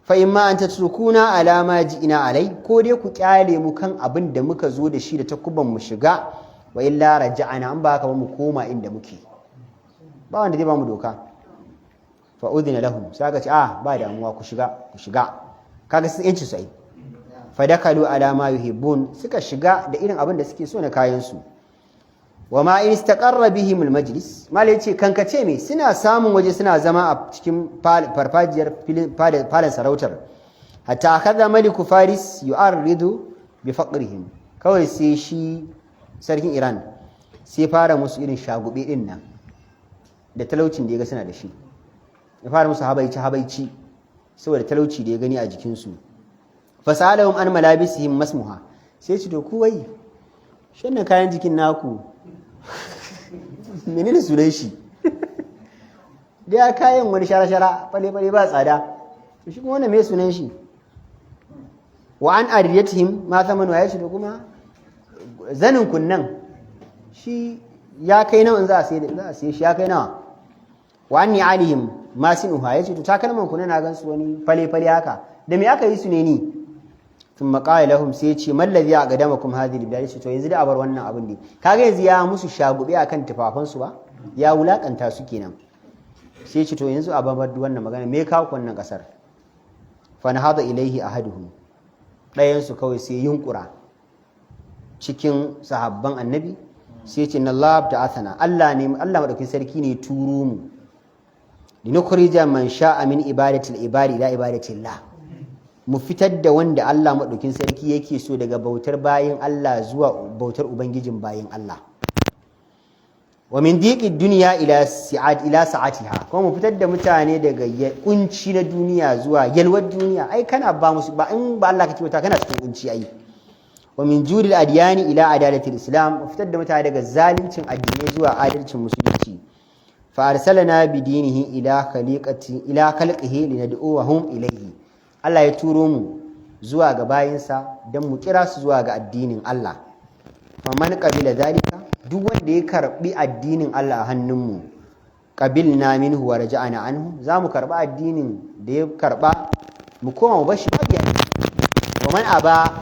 fa imma an tatrukuna ala ma ji'ina alai, ko dai ku kyale mu kan abin da muka zo da shi da takuban mu shiga, wa illa raja'ana, an ba haka ba mu koma inda muke. ba wanda zai ba mu doka. fa udhina lahum, sai aka ce ba damuwa, ku shiga kaga sun yanci sai. fa dakalu ala ma yuhibbun, suka shiga da irin abin da suke so na kayan su. wa ma in istaqarra bihim almajlis, malai yace kankace me, suna samun waje suna zama a cikin farfajiyar falon sarautar. hatta akaza maliku faris yu'arridu bi faqrihim, kawai sai shi sarkin Iran sai fara musu irin shagube din nan da talaucin da ya ga suna da shi, ya fara musu habaici saboda talauci da ya gani a jikinsu. fasalahum an malabisihim masmuha, sai ci to kuwai shannan kayan jikin naku menene sunan shi? da kayan wani shara-shara fale-fale ba tsada, to shi kuma wannan mai sunan shi? wa an ariyatihim ma thamanu, ya ce da kuma zanin kunnan shi ya kai nawa, za a sai shi ya kai nawa. wa an ni'alihim ma sinuha, ya ce to takalman kunnan na gansu wani fale-fale haka, da me aka yi su ne ni? thumma qala lahum, sai ce mallazi aqdamakum hadhihi bilad, to yanzu da abar wannan abin ne. kaga yanzu ya musu shagube akan tufafan su ba, ya wulakanta su kenan. sai ce to yanzu a babar wannan magana, me kawo wannan kasar? fa nahada ilaihi ahaduhum, dayan su kawai sai yunkura cikin sahabban annabi, sai ce inna Allah ta'athana, Allah madaukin sarki ne turo mu, linukhrija man sha'a min ibadati al-ibadi ila ibadati Allah, mu fitar da wanda Allah maɗaukin sarki yake so daga bautar bayin Allah zuwa bautar ubangijin bayin Allah. wa min diqid dunya ila sa'atiha, kuma mu fitar da mutane daga kunci na duniya zuwa yalwar duniya. ai kana ba musu ba, in ba Allah kake bauta kana cikin kunci ai. wa min juril adyani ila adalatil islam, mu fitar da mutane daga zaluncin addinai zuwa adalcin musulunci. fa arsalna bi dinihi ila khalqihi linad'uhum ilayhi, Allah ya turo mu zuwa ga bayinsa don mu kira su zuwa ga addinin Allah. faman qabila zalika, duk wanda ya karbi addinin Allah a hannunmu, qabilna minhu wa raja'na anhu, za mu karba addinin da ya karba mu koma mu bashi mabiya. waman aba,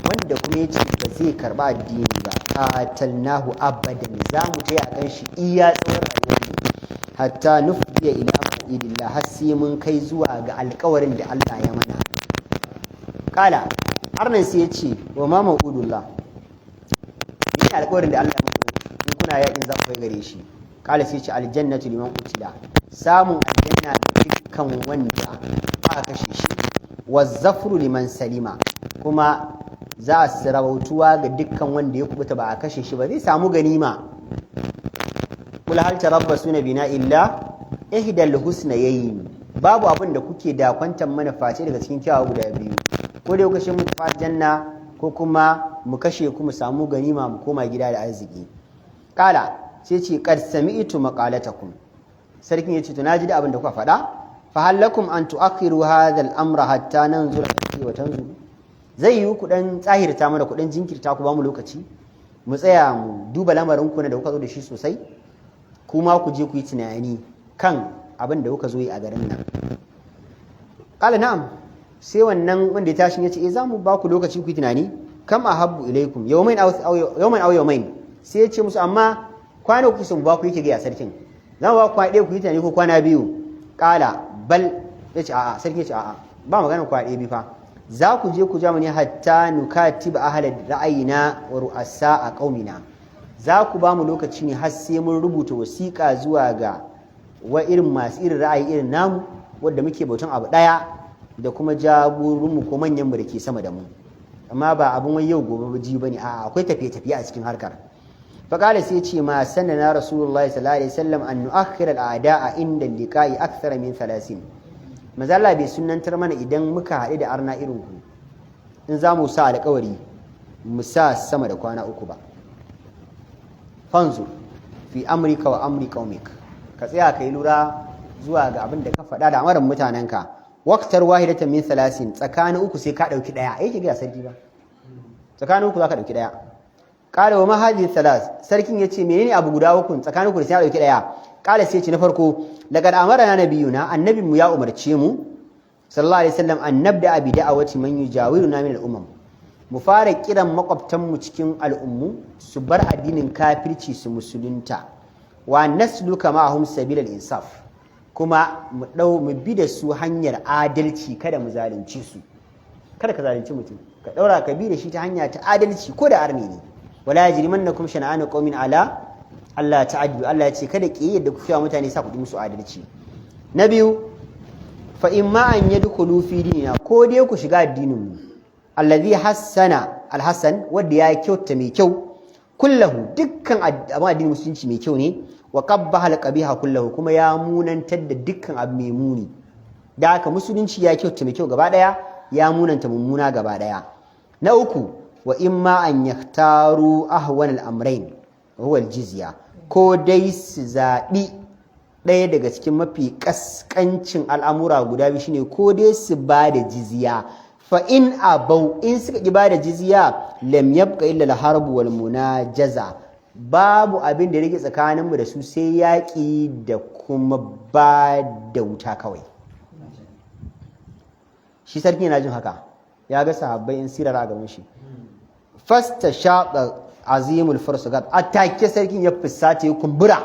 wanda kuma ya ce ba zai karba addini ba, qatalnahu abadan, za mu taya kan shi iya tsawon rayuwa, hatta nufdiya ila idillah, har sai mun kai zuwa ga alƙawarin da Allah ya mana. Kala arnan sai ya ce wa ma ma'udullah ni alƙawarin da Allah ya muku in kuna yakin za ku kai gare shi kala sai ya ce aljannatu liman qutila samun aljanna dukkan wanda aka kashe shi wa zafru liman salima kuma za a sarautuwa ga dukkan wanda ya kubuta ba a kashe shi ba zai samu ganima kula hal tarabbasuna bina illa ihdal husnayayn babu abin da kuke da kwantan mana face daga cikin kyawawa guda biyu ko dai ku kashe mu fa janna ko kuma mu kashe ku mu samu ganima mu koma gida da arziki kala sai ce qad sami'tu maqalatakum sarkin yace to naji da abin da kuka faɗa fa hal lakum an tu'akhiru hadha al-amra hatta nanzura wa tanzuru zai yi ku dan tsahirta mana ku dan jinkirta ku ba mu lokaci mu tsaya mu duba lamarin ku ne da kuka zo da shi sosai kuma ku je ku yi tunani kan abin da kuka zo yi a garin nan kala na'am sai wannan wanda ya tashi ya ce za mu ba ku lokaci ku yi tunani kam ahabbu ilaikum yawmain aw yawmain sai ya ce musu amma kwana ku sun ba ku yake ga sarkin za mu ba ku kwana ku yi tunani ko kwana biyu kala bal ya ce a'a sarkin ya ce a'a ba magana kwana biyu fa za ku je ku ja mu ne hatta nukatiba ahla ra'ayina wa ru'asa a qaumina za ku ba mu lokaci ne har sai mun rubuta wasiƙa zuwa ga wa irin masu irin ra'ayi irin namu wanda muke bautan abu daya da kuma jagorinmu ko manyanmu da ke sama da mu amma ba abin wai yau gobe ba ji bane a akwai tafiye-tafiye a cikin harkar faqala sai ce ma sanana rasulullahi sallallahu alaihi wasallam an nu'akhkhira al'ada'a inda liqa'i akthar min 30 mazalla bai sunnantar mana idan muka haɗu da arna irin ku in za mu sa alƙawari mu sa sama da kwana 3 ba fanzu fi amrika wa amri qaumik ka tsaya kai lura zuwa ga abin da ka faɗa da amaran mutanenka waqtar wahidatan min 30 tsakanin 3 sai ka dauki daya yake ga sarki ba tsakanin 3 zaka dauki daya qala wa ma hadhihi 3 sarkin yace menene abu guda 3 tsakanin 3 sai ka dauki daya qala sai yace na farko laqad amarna nabiyuna annabin mu ya umarce mu sallallahu alaihi wasallam an nabda bi da'awati man yujawiruna min al-umam mu fara kiran makwabtan mu cikin al'ummu su bar addinin kafirci su musulunta wa nasluka ma'ahum sabilal insaf kuma mu bi da su hanyar adalci kada mu zalunci su kada ka zalunci mutum ka daura ka bi da shi ta hanya ta adalci ko da arni ne wala yajrimannakum shana'anu qaumin ala Allah ta'addu Allah ya ce kada ki yadda ku fiya mutane sa ku yi musu adalci na biyu fa imma an yadkhulu fi dinina ko dai ku shiga addinin mu allazi hassana alhasan wanda ya kyauta mai kyau kullahu dukkan addinin musulunci mai kyau ne wa qabbaha alqabiha kullahu kuma ya munantar da dukkan abu mai muni da haka musulunci ya kyauta mai kyau gaba daya ya munanta mummuna gaba daya na uku wa imma an yaktaru ahwan al-amrayn huwa al-jizya ko dai su zabi daya daga cikin mafi kaskancin al'amura guda biyu shine ko dai su ba da jizya fa in abau in suka ki ba da jizya lam yabqa illa al-harb wal munajaza babu abin da rike tsakaninmu da su sai yaƙi da kuma ba da wuta kawai shi sarki yana jin haka ya ga sahabbai in sirar a gaban shi fasta shaqa azimul farsagat atake sarkin ya fusata ya kumbura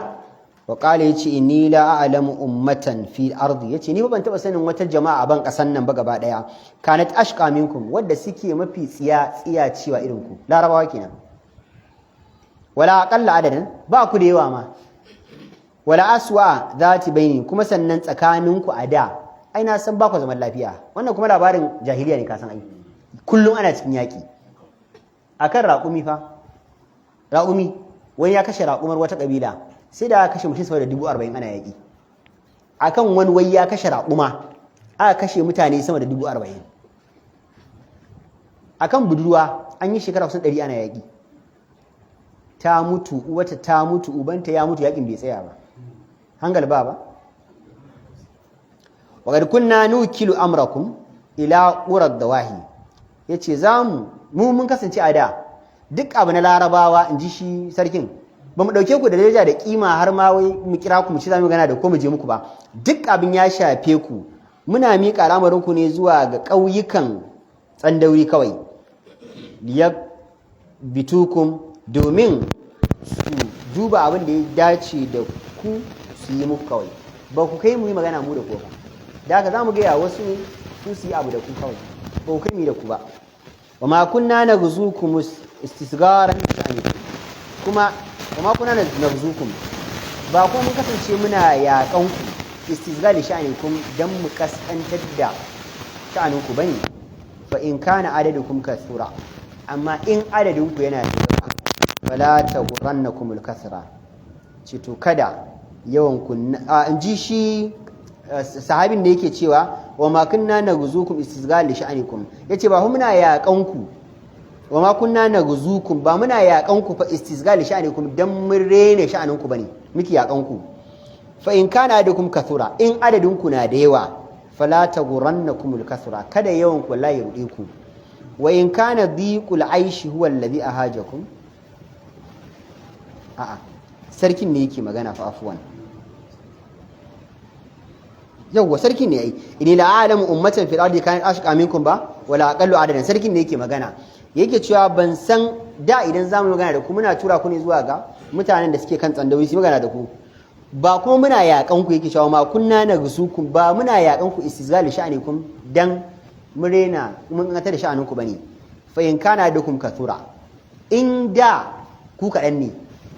wa qala yace inni la a'lamu ummatan fi ardi yace ni ban taba sanin wata jama'a ban kasan nan ba gaba daya kanat ashqa minkum wanda suke mafi tsiya cewa irin ku larabawa kenan wala aqalla adadan ba ku da yawa ma wala aswa zati baini kuma sannan tsakaninku a da ai na san ba ku zaman lafiya wannan kuma labarin jahiliya ne ka san ai kullum ana cikin yaki akan raƙumi fa raƙumi wani ya kashe raƙumar wata kabila sai da aka kashe mutum sama da 40,000 ana yaki akan wani wai ya kashe raƙuma aka kashe mutane sama da 40,000 akan budurwa an yi shekara kusan 100 ana yaki ta mutu uwata ta mutu ubanta ya mutu yakin bai tsaya ba hangal ba wa qad kunna nukilu amrakum ila qurad dawahi yace mu mun kasance a da duk abu na larabawa inji shi sarkin ba mu dauke ku da daraja da kima har ma wai mu kira ku mu ci zamu gana da ko mu je muku ba duk abin ya shafe ku muna miƙa al'amarin ku ne zuwa ga ƙauyukan tsandauri kawai ya bitukum domin su duba abin da ya dace da ku su yi muku kawai ba ku kai mu yi magana mu da ku ba da haka za mu gaya wasu su yi abu da ku kawai ba ku kai mu da ku ba wa ma kunna naghzukum istisgharan sha'anikum kuma wa ma kunna naghzukum ba kuma mun kasance muna yaƙan ku istisghar sha'anikum dan mu kaskantar da sha'aninku bane fa in kana adadukum kathura amma in adadin ku yana da fala taghrannakum al-kathra ce to kada yawan ku in ji shi sahabin da yake cewa wa ma kunna naghzukum istisghar sha'anikum yace ba muna yaƙan ku wa ma kunna naghzukum ba muna yaƙan ku fa istisghar sha'anikum dan mun rene sha'aninku bane miki yaƙan ku fa in kana adadukum kathura in adadin ku na da yawa fala taghrannakum al-kathra kada yawan ku la ya rude ku wa in kana dhiqul aishi huwa alladhi ahajakum a'a sarkin ne yake magana fa afwan yawwa sarkin ne ai inni la a'lamu ummatan fil ardi kanat ashqa minkum ba wala aqallu adadan sarkin ne yake magana yake cewa ban san da idan zamu magana da ku muna tura ku ne zuwa ga mutanen da suke kan tsandawi su magana da ku ba kuma muna yaƙan ku yake cewa ma kunna naghsukum ba muna yaƙan ku istizali sha'anikum dan murena mun ngata da sha'aninku bane fa in kana dukum kathura in da ku kaɗan ne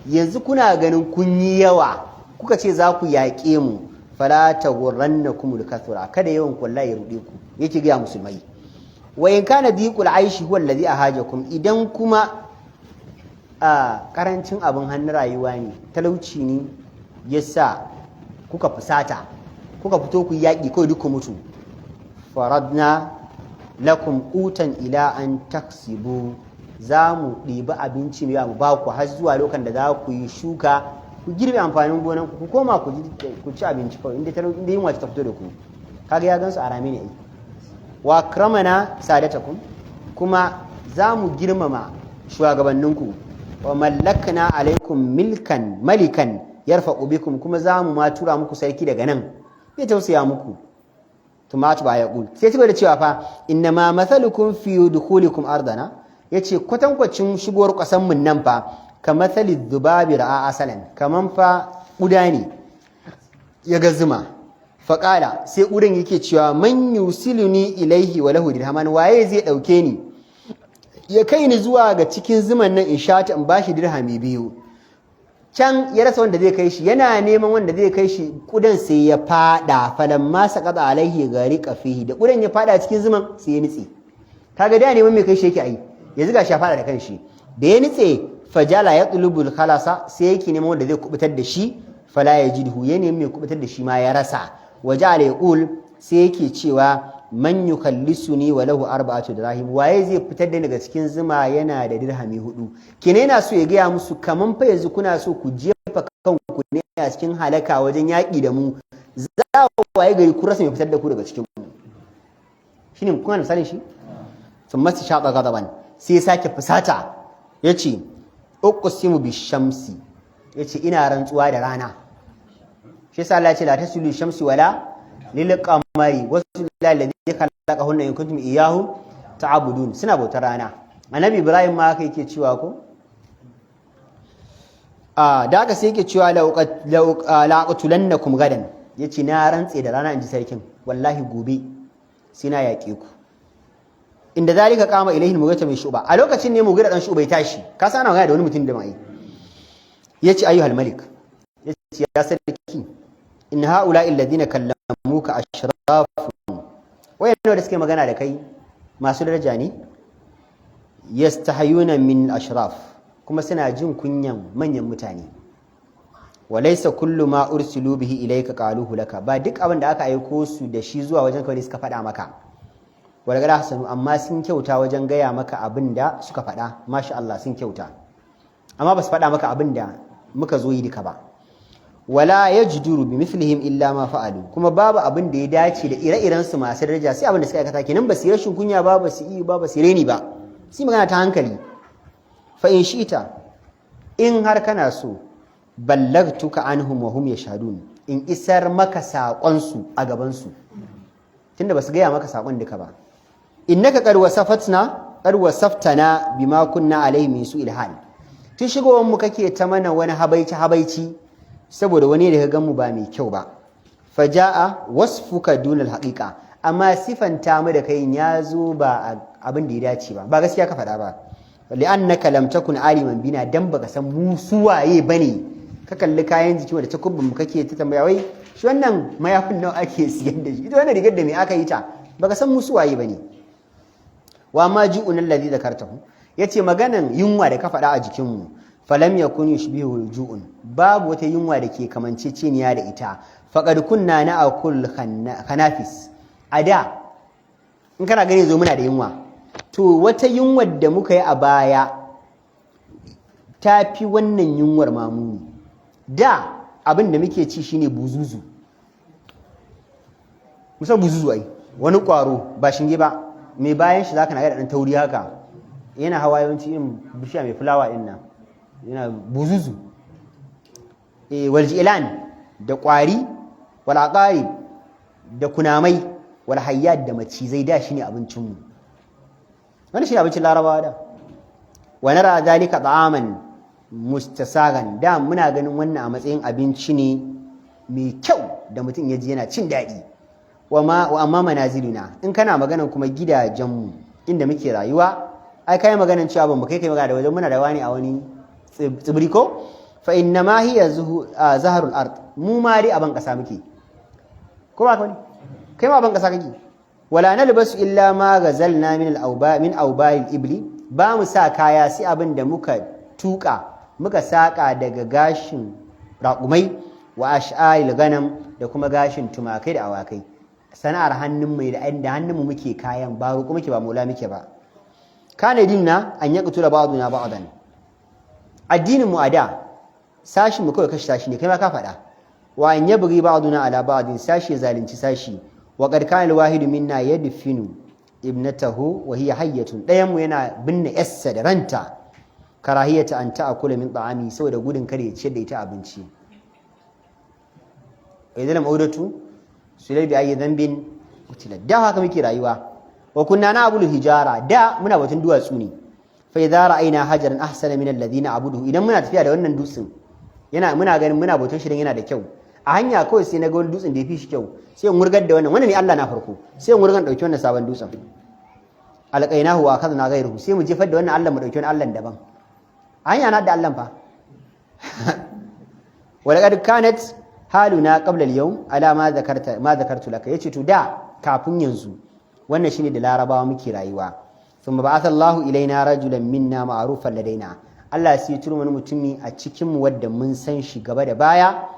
yanzu kuna ganin kun yi yawa kuka ce za ku yaƙe mu fala taghrannakum al-kathura kada yawan ku wallahi ya rude ku yake ga musulmai wa in kana dhiqul aishi huwa alladhi ahajakum idan kuma karancin abin hannun rayuwa ne talauci ne yasa kuka fusata kuka fito ku yaƙi kawai duk ku mutu faradna lakum qutan ila an taksibu za mu ɗiba abinci mai mu ba ku har zuwa lokacin da za ku yi shuka ku girbe amfanin gonan ku koma ku ci abinci kawai inda yunwa ta fito da ku kaga ya gansu a rame ne ai wa kramana sadatakum kuma za mu girmama shugabanninku wa mallakna alaikum malikan yarfa'u bikum kuma za mu ma tura muku sarki daga nan zai tausaya muku tumatu ba ya kul sai ci da cewa fa inna ma mathalukum fi dukhulikum ardana yace kwatankwacin shigowar kasan mun nan fa kamathali dhubabi ra'a asalan kaman fa kuda ne ya ga zuma fa qala sai kudan yake cewa man yusiluni ilaihi wa lahu dirhaman waye zai dauke ni ya kai ni zuwa ga cikin zuman nan in shata in bashi dirhami biyu can ya rasa wanda zai kai shi yana neman wanda zai kai shi kudan sai ya fada falamma saqata alaihi gariqa fihi da kudan ya fada cikin zuman sai ya nitse kaga da neman mai kai shi yake ai yanzu ga shi fada da kanshi da ya nitse fajala yatlubul khalasa sai yake neman wanda zai kubutar da shi fala yajidhu ya neman mai kubutar da shi ma ya rasa wajala yaqul sai yake cewa man yukallisuni wa lahu arba'atu dirahim waye zai fitar da daga cikin zuma yana da dirhami 4 kine yana so ya gaya musu kaman fa yanzu kuna so ku jefa kanku ne a cikin halaka wajen yaki da mu za waye gari ku rasa mai fitar da ku daga cikin mu shine kuna misalin shi thumma shaqa ghadaban sai sake fusata yace uqsimu bishamsi yace ina rantsuwa da rana shi yasa Allah ya ce la tasulu shamsi wala lil qamari wasu lalladhi khalaqahunna in kuntum iyyahu ta'budun suna bautar rana annabi ibrahim ma haka yake cewa ko da haka sai yake cewa laqatulannakum gadan yace na rantse da rana inji sarkin wallahi gobe sai na yaƙe ku inda zalika qama ilayhi mugata mai shuba a lokacin ne mugata dan shuba ya tashi ka sana magana da wani mutum da mai yace ayyuhal malik yace ya sarki in haula alladhina kallamuka ashrafun wayannan da suke magana da kai masu daraja ne yastahayuna min ashraf kuma suna jin kunyan manyan mutane walaysa kullu ma ursilu bihi ilayka qaluhu laka ba duk abin da aka aiko su da shi zuwa wajen ka ne suka faɗa maka walgada hasanu amma sun kyauta wajen gaya maka abin da suka faɗa masha Allah sun kyauta amma ba su faɗa maka abin da muka zo yi duka ba wala yajduru bi mithlihim illa ma fa'alu kuma babu abin da ya dace da ire-iren su masu daraja sai abin da suka aikata kenan ba su yi rashin kunya ba su yi ba su reni ba sai magana ta hankali fa in shi'ta in har kana so ballagtuka anhum wa hum yashhadun in isar maka sakon su a gaban su tunda ba su gaya maka sakon duka ba innaka qad wasaftana bima kunna alaihi min su'il hal tun shigowar mu kake ta mana wani habaici saboda wani da ka gan mu ba mai kyau ba faja'a wasfuka dunal haqiqa amma sifanta mu da kai ya zo ba abin da ya dace ba gaskiya ka faɗa ba li'annaka lam takun aliman bina dan baka san mu suwaye bane ka kalli kayan jiki wanda takubbin mu kake ta tambaya wai shi wannan mayafin nawa ake siyar da shi ita wannan rigar da me aka yi ta baka san mu suwaye bane wa ma ju'un alladhi zakartahu yace maganan yunwa da ka faɗa a jikin mu falam yakun yushbihu ju'un babu wata yunwa da ke kamanceceniya da ita faqad kunna na'kul khanafis ada in kana gani zo muna da yunwa to wata yunwar da muka yi a baya ta fi wannan yunwar mamuni da abin da muke ci shine buzuzu musan buzuzu ai wani kwaro ba shinge ba mai bayan shi zaka na ga dan tauri haka yana hawa yawanci irin bishiya mai fulawa din nan yana buzuzu waljilan da kwari wal aqari da kunamai wal hayyat da macizai da shine abincin mu wannan shine abincin larabawa da wa nara zalika ta'aman mustasagan da muna ganin wannan a matsayin abinci ne mai kyau da mutum ya ji yana cin daɗi wa amma manaziluna in kana maganan kuma gidajenmu inda muke rayuwa ai kai maganan cewa ban mu kai magana da wajen muna rayuwa ne a wani tsibiri ko fa inna ma hiya zaharul ard mu ma dai a ban kasa muke ko ba ka kai ma ban kasa kake wala nalbasu illa ma ghazalna min awba'il ibli ba mu sa kaya sai abin da muka tuka muka saka daga gashin raƙumai wa ash'aril ganam da kuma gashin tumakai da awakai sana'ar hannun mai da hannun mu muke kayan ba roƙo muke ba mola muke ba kana dinna an yaqtula ba'duna ba'dan addinin mu ada sashin mu kawai kashi sashi ne kai ma ka faɗa wa an yabghi ba'duna ala ba'din sashi zalunci sashi wa qad kana al-wahidu minna yadfinu ibnatahu wa hiya hayyatun dayan mu yana binne yassa da ranta karahiyata an ta'kula min ta'ami saboda gudun kare ya ciyar da ita abinci idan maudatu sulai bi ayi dhanbin utila da haka muke rayuwa wa kunna na'bulu hijara da muna batun duwatsu ne fa idza ra'ayna hajaran ahsana min alladhina abuduhu idan muna tafiya da wannan dutsen muna ganin muna batun shirin yana da kyau a hanya kawai sai na ga wani dutsen da ya fi shi kyau sai in wurgar da wannan ne Allah na farko sai in wurgar dauki wannan sabon dutsen alqainahu wa akhadna ghayruhu sai mu jefar da wannan Allah mu dauki wani Allah daban hanya na da Allah fa wa laqad kanat haluna qabla al-yawm ala ma zakartu laka yace to da kafin yanzu wannan shine da larabawa muke rayuwa thumma ba'atha Allahu ilaina rajulan minna ma'rufan ladaina Allah sai ya turo wani mutumi a cikin mu wanda mun san shi gaba da baya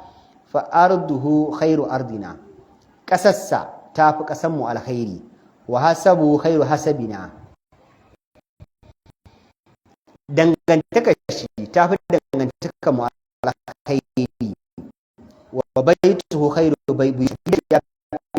fa arduhu khairu ardina kasassa tafi kasan mu alkhairi wa hasabu khairu hasabina dangantaka shi tafi dangantaka mu alkhairi wa baituhu khairu baiti ya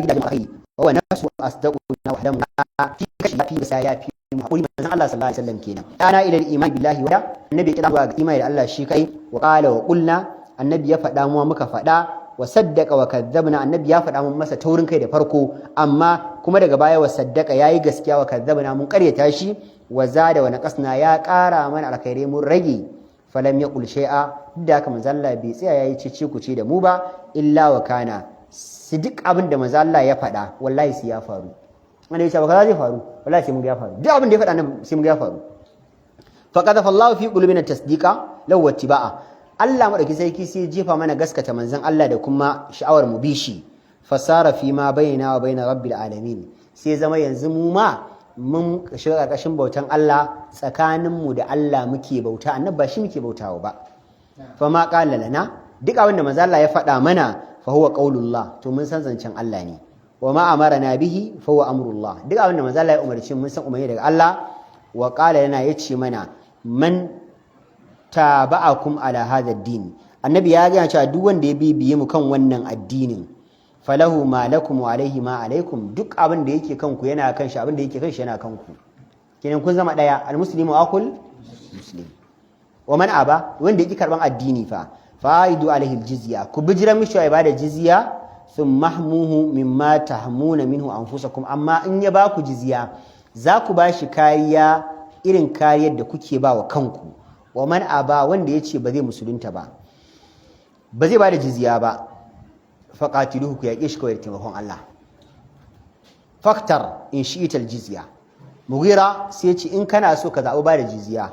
gidan alkhairi wa nasu asdaquna wa hadamuna fi kashi fi sayafi hakuri manzon Allah sallallahu alaihi wasallam kenan ana ila iman billahi wa annabi ya zuwa ga imani da Allah shi kai wa qala wa qulna annabi ya faɗa mu muka faɗa wa saddaqa wa kadzabna annabi ya faɗa mun masa taurin kai da farko amma kuma daga baya wa saddaqa yayi gaskiya wa kadzabna mun ƙaryata shi wa zada wa naqasna ya ƙara mana alkhairi mun rage falam yaqul shay'a duk da haka manzo Allah bai tsaya yayi cece ku ce da mu ba illa wa kana duk abin da manzo Allah ya faɗa wallahi sai ya faru wanda ya ce ba kaza zai faru wallahi sai mun ga ya faru duk abin da ya faɗa nan sai mun ga ya faru fa qadafa Allahu fi qulubina tasdiqa law wattiba'a Allah madauki sarki sai jefa mana gaskata manzon Allah da kuma sha'awar mu bishi fasara fi ma bainana wa bain rabbil alamin sai zama yanzu mu ma mun shiga karkashin bautan Allah tsakanin mu da Allah muke bauta annabi ba shi muke bautawa ba fa ma qala lana duk abin da manzon Allah ya faɗa mana fa huwa qaulullah to mun san zancen Allah ne wa ma amarna bihi fa huwa amrullah duk abin da manzo Allah ya umarci mun san umarni daga Allah wa qala lana yace mana man taba'akum ala hadha ad-din annabi ya ga cewa duk wanda ya bibiye mu kan wannan addinin falahu ma lakum wa alaihi ma alaikum duk abin da yake kanku yana kan shi abin da yake kan shi yana kanku kenan kun zama daya al-muslimu aqul muslim wa man aba wanda yake karban addini fa fa'idu alaihi al-jizya ku bijira mishi ya bada jizya thumma mahmuhu mimma tahmuna minhu anfusakum amma in ya baku jizya za ku bashi kariya irin kariyar da kuke ba wa kanku wa man aba wanda yace ba zai musulunta ba ba zai bada jizya ba faqatiluhu ku yaƙe shi kawai da taimakon Allah faktar in shi'ita al-jizya Mughira sai ce in kana so ka zaɓi ba da jizya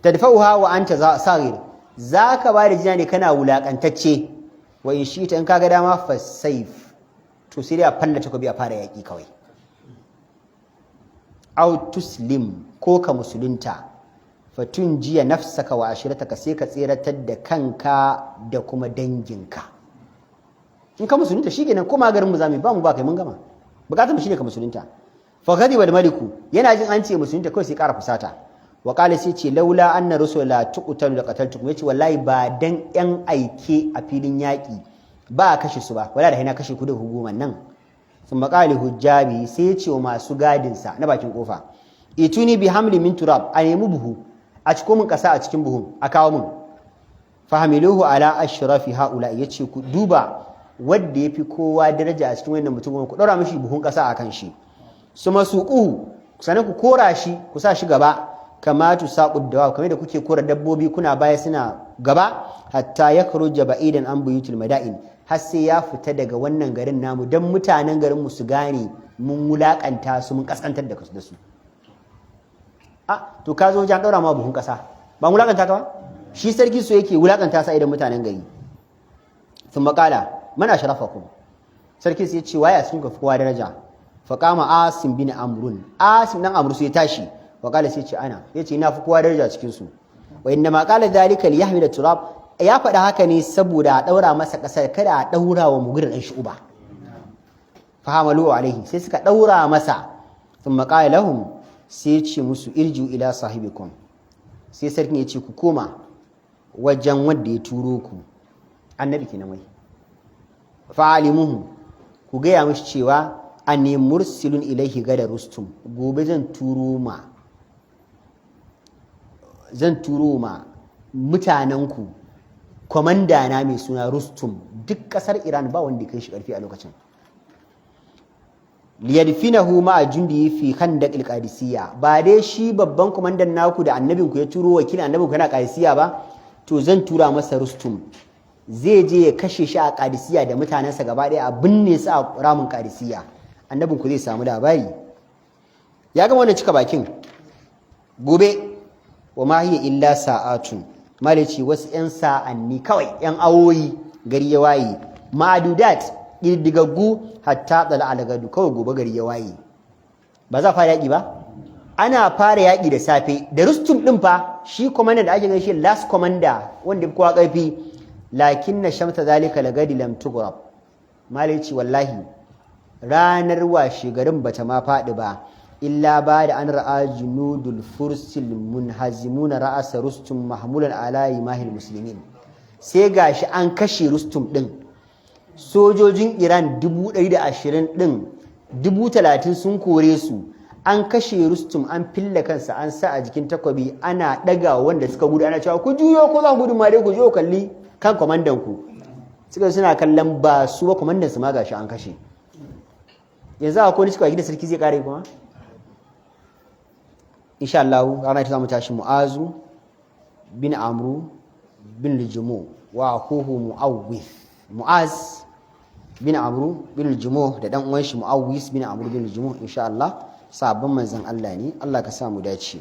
tadfa'uha wa anta saghir zaka ba da jizya ne kana wulakantacce wa in shi ta in kaga dama fa saif to sai dai a falla takobi a fara yaki kawai aw tuslim ko ka musulunta fatun jiya nafsaka wa ashirataka sai ka tseratar da kanka da kuma danginka in ka musulunta shikenan kuma garin mu zamu ba mu ba kai mun gama bukatar mu shine ka musulunta fa ghadiba al-maliku yana jin an ce musulunta kawai sai ƙara fusata wa qala sai ce laula anna rusula tuqtalu la qataltukum yace wallahi ba dan yan aike a filin yaki ba kashe su ba wala da hina kashe ku da hukuman nan sun maqali hujjabi sai ce wa masu gadin sa na bakin kofa ituni bi hamli min turab a nemi buhu a ciko min kasa a cikin buhun a kawo min fahamiluhu ala ashrafi haula yace ku duba wanda yafi kowa daraja a cikin wannan mutum ku daura mishi buhun kasa akan shi su masuquhu sanan ku kora shi ku sa shi gaba kama tu saqud dawa kamar da kuke kora dabbobi kuna baya suna gaba hatta yakhruja ba'idan an buyutul madain har sai ya fita daga wannan garin namu dan mutanen garin mu su gane mun wulakanta su mun kaskantar da su to ka zo jan daura ma buhun kasa ba wulakanta ka ba shi sarki so yake wulakanta sa idan mutanen gari sun makala mana sharafakum sarki sai ya ce waya sun ka fi kowa daraja faqama asim bin amrun asim dan amru sai tashi faqala sai ce ana yace ina fi kowa daraja cikin su wa inna ma qala dhalika li yahmil turab ya faɗa haka ne saboda a daura masa kasar kada a daura wa mugira dan shuba fahamalu alaihi sai suka daura masa thumma qala lahum sai ce musu irju ila sahibikum sai sarkin ya ce ku koma wajen wanda ya turo ku annabi kenan wai fa'alimuhu ku gaya mishi cewa ani mursilun ilaihi gada rustum gobe zan turo ma mutanenku komanda na mai suna rustum duk kasar iran ba wanda kai shi karfi a lokacin liyadfinahu ma jundi fi khandaq al-qadisiyya ba dai shi babban komandan naku da annabinku ya turo wakilin annabinku yana qadisiyya ba to zan tura masa rustum zai je ya kashe shi a qadisiyya da mutanensa gaba daya a binne su a ramin qadisiyya annabinku zai samu labari ya gama wannan cika bakin gobe wa ma hiya illa sa'atun malaci wasu yan sa'anni kawai yan awoyi gari ya waye ma'adudat ƙididdigaggu hatta tsala alagadu kawai gobe gari ya waye ba za a fara yaƙi ba ana fara yaƙi da safe da rustum ɗin fa shi commander da ake gaishe last commander wanda kowa ƙarfi lakin na shamta zalika lagadi lam tugrab malaci wallahi ranar washe garin bata ma faɗi ba illa ba da an ra'a junudul fursil munhazimuna ra'asa rustum mahmulan alayi mahil muslimin sai gashi an kashe rustum ɗin sojojin Iran 120 ɗin 30,000 sun kore su an kashe rustum an fille kansa an sa a jikin takwabi ana ɗaga wanda suka gudu ana cewa ku juyo ko za ku gudu ma dai ku juyo kalli kan kwamandan ku suka suna kallon ba su ba kwamandan su ma gashi an kashe yanzu akwai wani suka gida sarki zai kare kuma insha Allah ranar ita zamu tashi Mu'azu bin Amru bin Lujumu wa akhuhu Mu'az bin Amru bin Lujumu da dan uwan shi Mu'awwis bin Amru bin Lujumu insha Allah sabon manzon Allah ne Allah ka sa mu dace